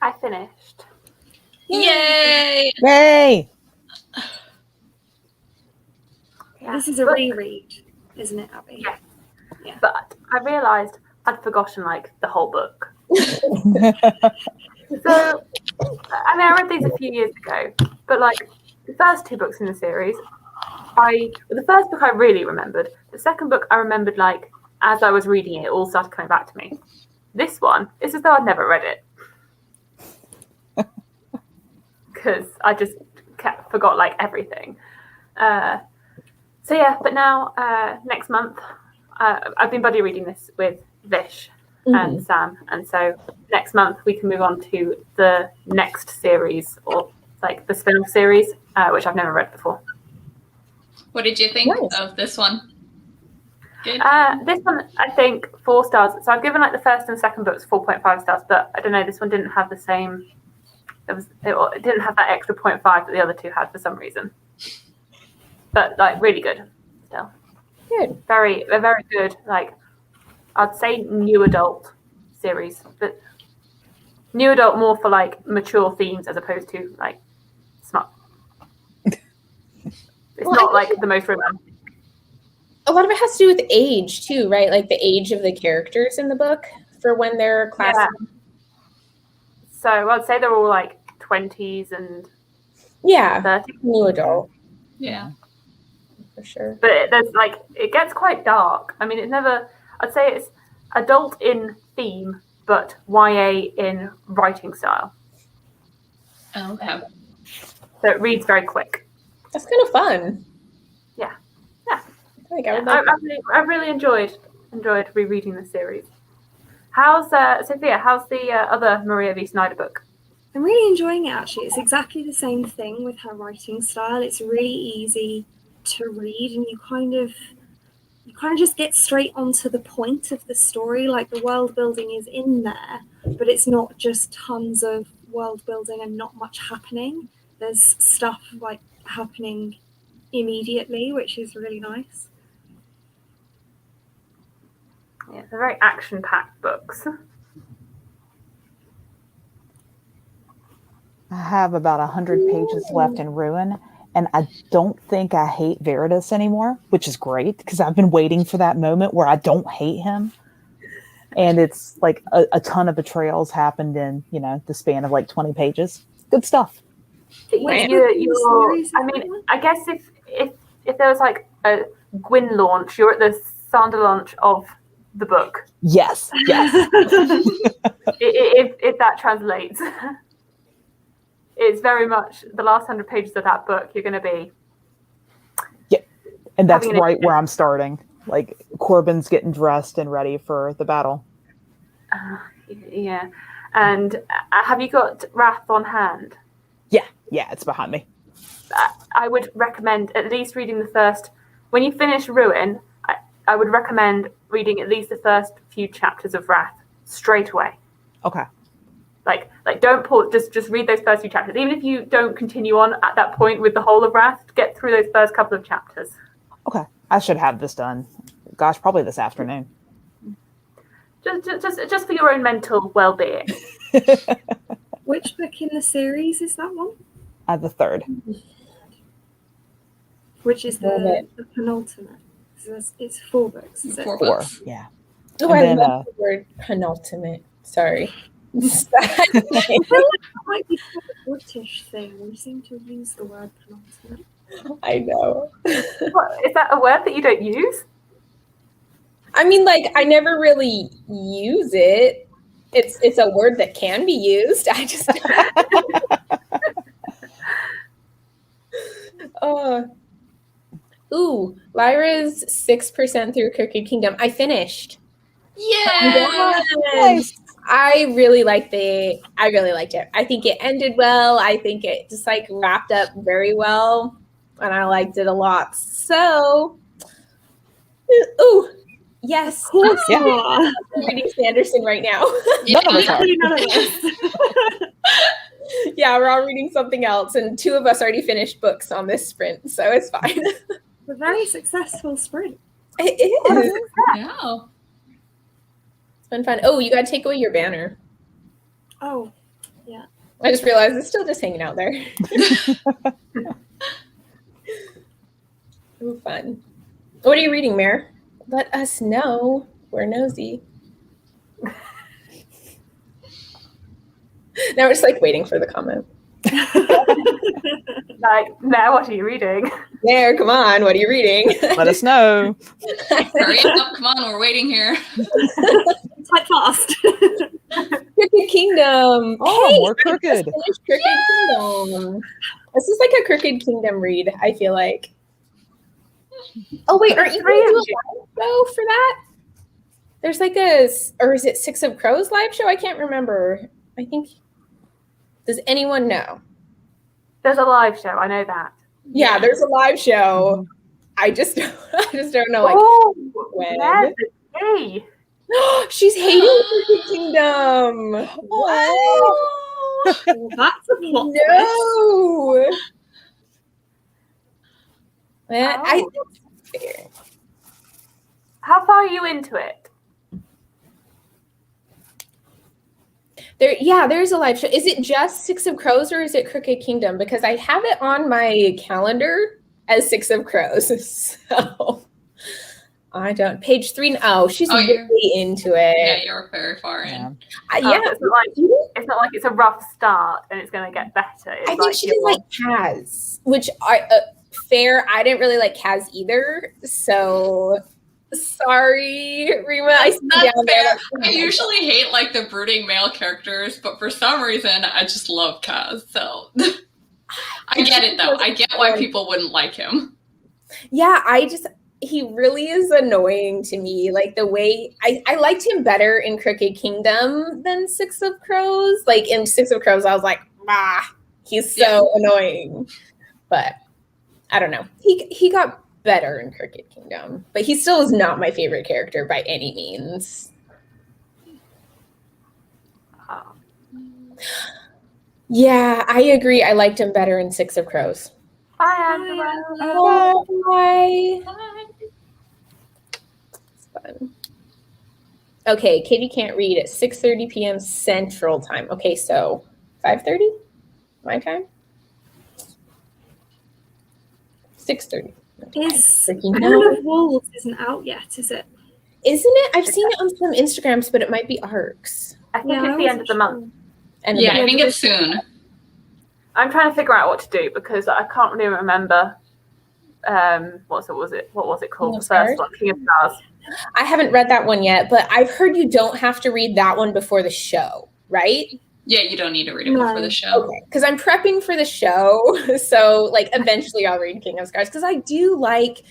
I finished. Yay! Yay! This is a reread, isn't it, Abby? Yeah. Yeah. But I realised I'd forgotten like the whole book. So, I mean, I read these a few years ago, but like the first two books in the series, the first book I really remembered. The second book I remembered like as I was reading it, all started coming back to me. This one, it's as though I'd never read it because I just forgot like everything. So yeah, but now next month, I've been buddy reading this with Vish and Sam, and so next month we can move on to the next series, or like the spin-off series, which I've never read before. What did you think of this one? Good. This one, I think 4 stars. So I've given like the first and second books 4.5 stars, but I don't know. This one didn't have the same. It didn't have that extra 0.5 that the other two had for some reason. But like really good, still. Good. A very good. Like I'd say new adult series, but new adult more for like mature themes as opposed to like smart. It's not like the most romantic. A lot of it has to do with age too, right? Like the age of the characters in the book for when they're class. Yeah. So I'd say they're all like 20s and 30s. New adult. Yeah. For sure. But it gets quite dark. I mean, I'd say it's adult in theme, but YA in writing style. Okay. So it reads very quick. That's kind of fun. Yeah. I think I would like I really enjoyed rereading the series. How's Sophia? How's the other Maria V. Snyder book? I'm really enjoying it, actually. It's exactly the same thing with her writing style. It's really easy to read, and you kind of just get straight onto the point of the story. Like the world building is in there, but it's not just tons of world building and not much happening. There's stuff like happening immediately, which is really nice. Yeah, they're very action-packed books. I have about 100 pages left in Ruin, and I don't think I hate Veritas anymore, which is great because I've been waiting for that moment where I don't hate him. And it's like a ton of betrayals happened in, the span of like 20 pages. Good stuff. I guess if there was like a Gwyn launch, you're at the Sander launch of the book. Yes. if that translates. It's very much the last 100 pages of that book. You're going to be. Yeah, and that's right where I'm starting. Like Corbin's getting dressed and ready for the battle. Yeah, and have you got Wrath on hand? Yeah, it's behind me. I would recommend at least reading the first. When you finish Ruin, I would recommend reading at least the first few chapters of Wrath straight away. Okay. Like don't pause. Just read those first few chapters. Even if you don't continue on at that point with the whole of Wrath, get through those first couple of chapters. Okay, I should have this done. Gosh, probably this afternoon. Just for your own mental well-being. Which book in the series is that one? The third. Which is the penultimate. It's 4 books, is it? 4 4, books. yeah. Oh, And I then, love the word penultimate. Sorry. It might be a British thing. We seem to use the word penultimate. I know. What, is that a word that you don't use? I mean, like, I never really use it. It's a word that can be used. I just Lyra's 6% through Crooked Kingdom. I finished. Yeah. Yes. I really liked it. I think it ended well. I think it just like wrapped up very well, and I liked it a lot. So, yes, Yeah. I'm reading Sanderson right now. None of us are. None of us. Yeah, we're all reading something else, and 2 of us already finished books on this sprint, so it's fine. A very successful sprint. It is. Yeah. It's been fun. Oh, you gotta take away your banner. Oh, yeah. I just realized it's still just hanging out there. Ooh, fun. What are you reading, Mare? Let us know. We're nosy. Now we're just like waiting for the comment. Like, now what are you reading? There, come on. What are you reading? Let us know. Hurry up, come on, we're waiting here. Type fast. Crooked Kingdom. Oh, Hey, more I just Crooked. finished Crooked Kingdom. This is like a Crooked Kingdom read, I feel like. Oh, wait, aren't you going to do a live show for that? There's like or is it Six of Crows live show? I can't remember. I think, does anyone know? There's a live show, I know that. Yeah, there's a live show. I just don't know. Like, when. There's the key. She's hating Crooked Kingdom. What? That's a plot twist. No. I Oh. think fair. How far are you into it? There's a live show. Is it just Six of Crows or is it Crooked Kingdom? Because I have it on my calendar as Six of Crows. So I don't. Page 3. Oh, she's really into it. Yeah, you're very far in. Yeah. It's not like it's a rough start and it's going to get better. It's I think she didn't like Kaz, which fair. I didn't really like Kaz either. So sorry, Rima. I see you That's down there. fair. I usually hate like the brooding male characters, but for some reason I just love Kaz. So I get it though. I get why people wouldn't like him. Yeah, he really is annoying to me. Like the way I liked him better in Crooked Kingdom than Six of Crows. Like in Six of Crows, I was like, he's so annoying. But I don't know. He got better in Crooked Kingdom, but he still is not my favorite character by any means. Oh. Yeah, I agree. I liked him better in Six of Crows. Bye, Angela. Bye. It's fun. Okay, Katie can't read at 6:30 p.m. Central Time. Okay, so 5:30 my time? 6:30. Is Freaking Bone of Wolves isn't out yet, is it? Isn't it? I've seen it on some Instagrams, but it might be ARCs. I think it's the end of the month. And Yeah, I think it's soon. I'm trying to figure out what to do because I can't really remember. What was it called? King of The first one, King of Stars. I haven't read that one yet, but I've heard you don't have to read that one before the show, right? Yeah, you don't need to read it before the show. Okay, because I'm prepping for the show, so like eventually I'll read King of Scars because I do like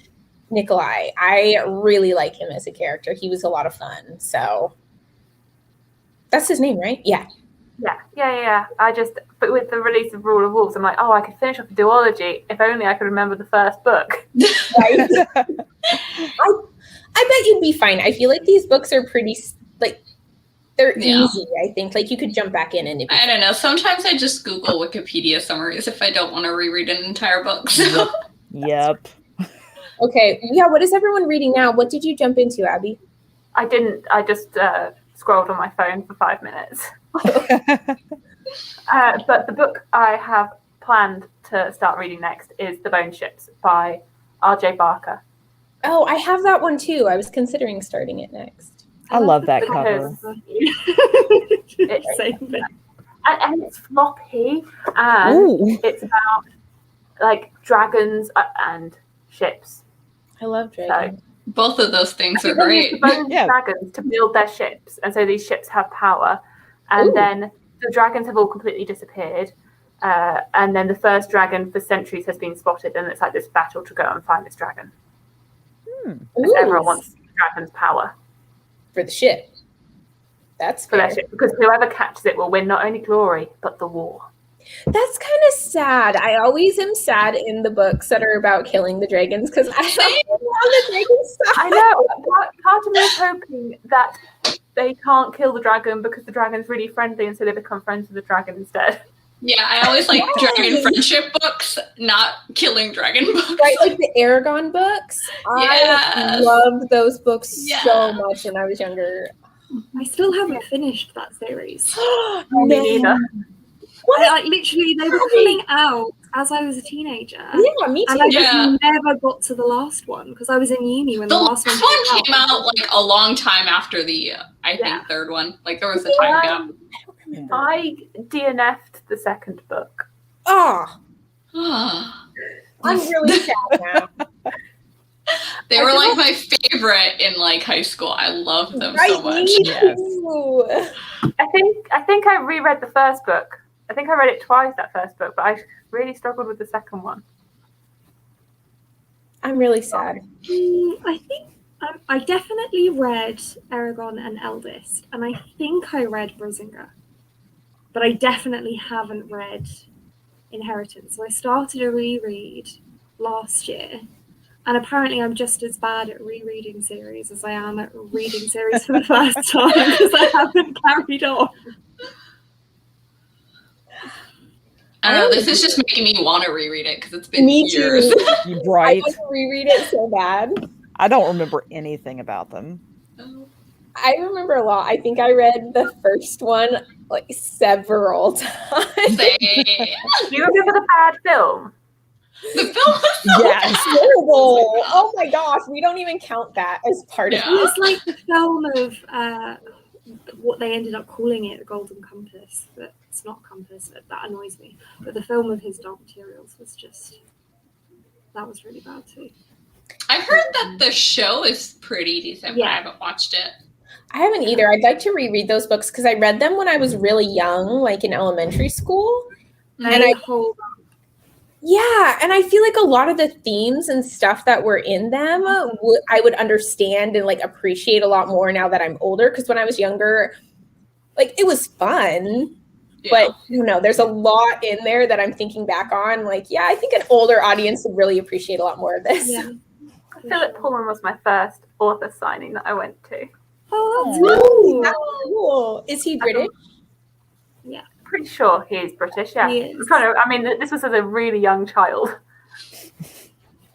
Nikolai. I really like him as a character. He was a lot of fun. So that's his name, right? Yeah. Yeah. But with the release of Rule of Wolves, I'm like, I could finish off a duology if only I could remember the first book. Right. I bet you'd be fine. I feel like these books are pretty like they're easy. I think like you could jump back in and I don't know. Sometimes I just Google Wikipedia summaries if I don't want to reread an entire book. So. Yep. Okay. Yeah. What is everyone reading now? What did you jump into, Abby? I didn't. I just scrolled on my phone for 5 minutes. But the book I have planned to start reading next is The Bone Ships by R.J. Barker. Oh, I have that one too. I was considering starting it next. I love that cover. It's and it's floppy and it's about like dragons and ships. I love dragons. So, both of those things are great. Dragons to build their ships, and so these ships have power. And then the dragons have all completely disappeared. And then the first dragon for centuries has been spotted, and it's like this battle to go and find this dragon. Because everyone wants the dragon's power for the ship. That's for their ship, because whoever catches it will win not only glory but the war. That's kind of sad. I always am sad in the books that are about killing the dragons because I am on the dragon side. I know. Part of me is hoping that they can't kill the dragon because the dragon's really friendly, and so they become friends with the dragon instead. Yeah, I always like dragon friendship books, not killing dragon books. Right, like the Aragon books. I loved those books so much when I was younger. I still haven't finished that series. Me neither. Literally, they were coming out as I was a teenager. Yeah, me too. And I just Yeah. never got to the last one because I was in uni when The the last last one came out like a long time after the, I think, Yeah. third one. Like there was a time gap. I DNF'd the second book. Oh, Ah. I'm really sad now. They were like my favorite in like high school. I loved them Right, so much. me Yes. too. I think I reread the first book. I think I read it twice, that first book, but I really struggled with the second one. I'm really sad. I think I definitely read Aragon and Eldest, and I think I read Brisinga, but I definitely haven't read Inheritance. So I started a reread last year, and apparently I'm just as bad at rereading series as I am at reading series for the first time because I haven't carried on. I don't know. This is just making me want to reread it because it's been Me years. too. You I bright. want to reread it so bad. I don't remember anything about them. I remember a lot. I think I read the first one like several times. Say, Do you remember the bad film? the film was so Yes. bad. Horrible. Oh my gosh, we don't even count that as part of It it. was like the film of what they ended up calling it, the Golden Compass, but it's not Compass. That annoys me. But the film of his Dark Materials was just, that was really bad too. I've heard that the show is pretty decent, but Yeah. I haven't watched it. I haven't either. I'd like to reread those books because I read them when I was really young, like in elementary school. And I hold Yeah, and I feel like a lot of the themes and stuff that were in them, I would understand and like appreciate a lot more now that I'm older. Because when I was younger, like it was fun, but you know, there's a lot in there that I'm thinking back on. Like, yeah, I think an older audience would really appreciate a lot more of this. Yeah. Philip Pullman was my first author signing that I went to. Oh, that's Ooh, cool. that's cool. Is he British? Pretty sure he is British, yeah. He is. I'm trying to, I mean, this was as a really young child.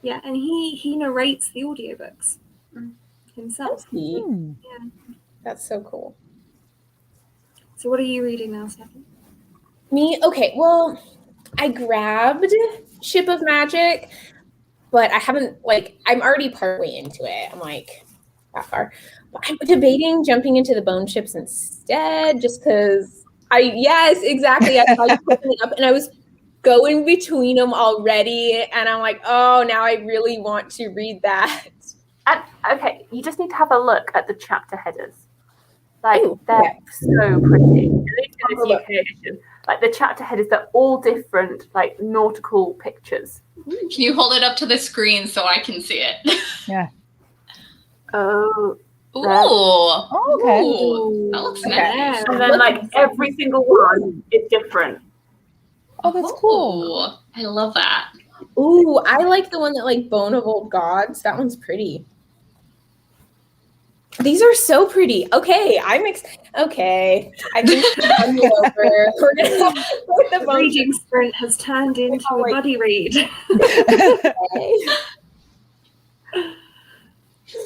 Yeah, and he narrates the audiobooks himself. He? Hmm. That's so cool. So what are you reading now, Stephanie? Me? Okay, well, I grabbed Ship of Magic, but I haven't, like, I'm already partway into it. I'm like, that far. But I'm debating jumping into the Bone Ships instead, just because yes, exactly. I saw you putting it up, and I was going between them already, and I'm like, oh, now I really want to read that. And okay, you just need to have a look at the chapter headers. Like, Ooh, they're okay. so pretty. At least in this UK edition. Like, the chapter headers, they're all different, like, nautical pictures. Can you hold it up to the screen so I can see it? Oh. Ooh. Oh, okay. Ooh, that looks Okay. nice. And then, like, every single one is different. Oh, that's cool. Ooh, I love that. Ooh, I like the one that, like, Bone of Old Gods. That one's pretty. These are so pretty. Okay, okay. I think I'm over. We're gonna have to put the The Bone reading sprint has turned into a like- buddy read. Ships.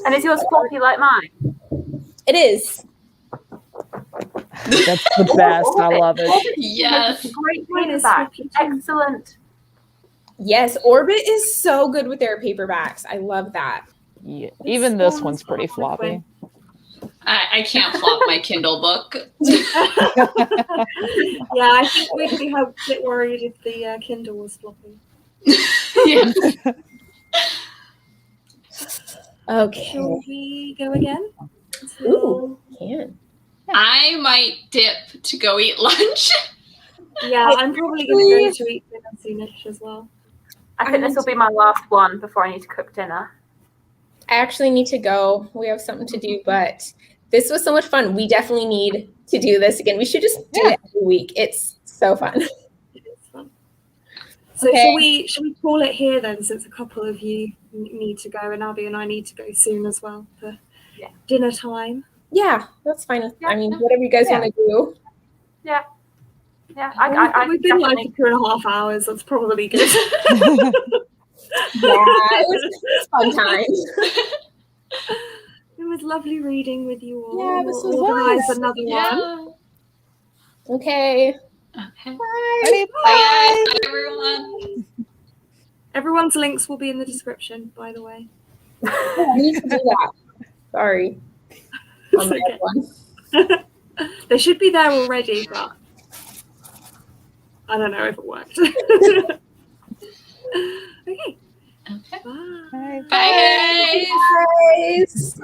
And is yours floppy like mine? It is. That's the best. I love it. Yes. Great Mine is paperback. floppy too. Excellent. Yes, Orbit is so good with their paperbacks. I love that. Yeah. Even this This one's pretty floppy. I can't flop my Kindle book. Yeah, I think we'd be a bit worried if the Kindle was floppy. Yeah. Okay. Shall we go again? Ooh, can. I might dip to go eat lunch. Yeah, I'm probably going to go to eat dinner soonish as well. I think this will be my last one before I need to cook dinner. I actually need to go. We have something to do, but this was so much fun. We definitely need to do this again. We should just do it every week. It's so fun. It's fun. So Okay. should we call it here then, since a couple of you need to go, and Abby and I need to go soon as well for dinner time. Yeah, that's fine. Yeah, I mean, whatever you guys want to do. Yeah, We've been like for 2.5 hours. That's probably good. Yeah, it was fun time. It was lovely reading with you all. Yeah, this was We'll organize nice. another one. Yeah. Okay. Okay. Ready? Bye, guys. Bye, everyone. Everyone's links will be in the description, by the way. I need to do that. Sorry. It's okay. They should be there already, but I don't know if it worked. Okay. Okay. Bye. Bye. Bye, guys. Guys.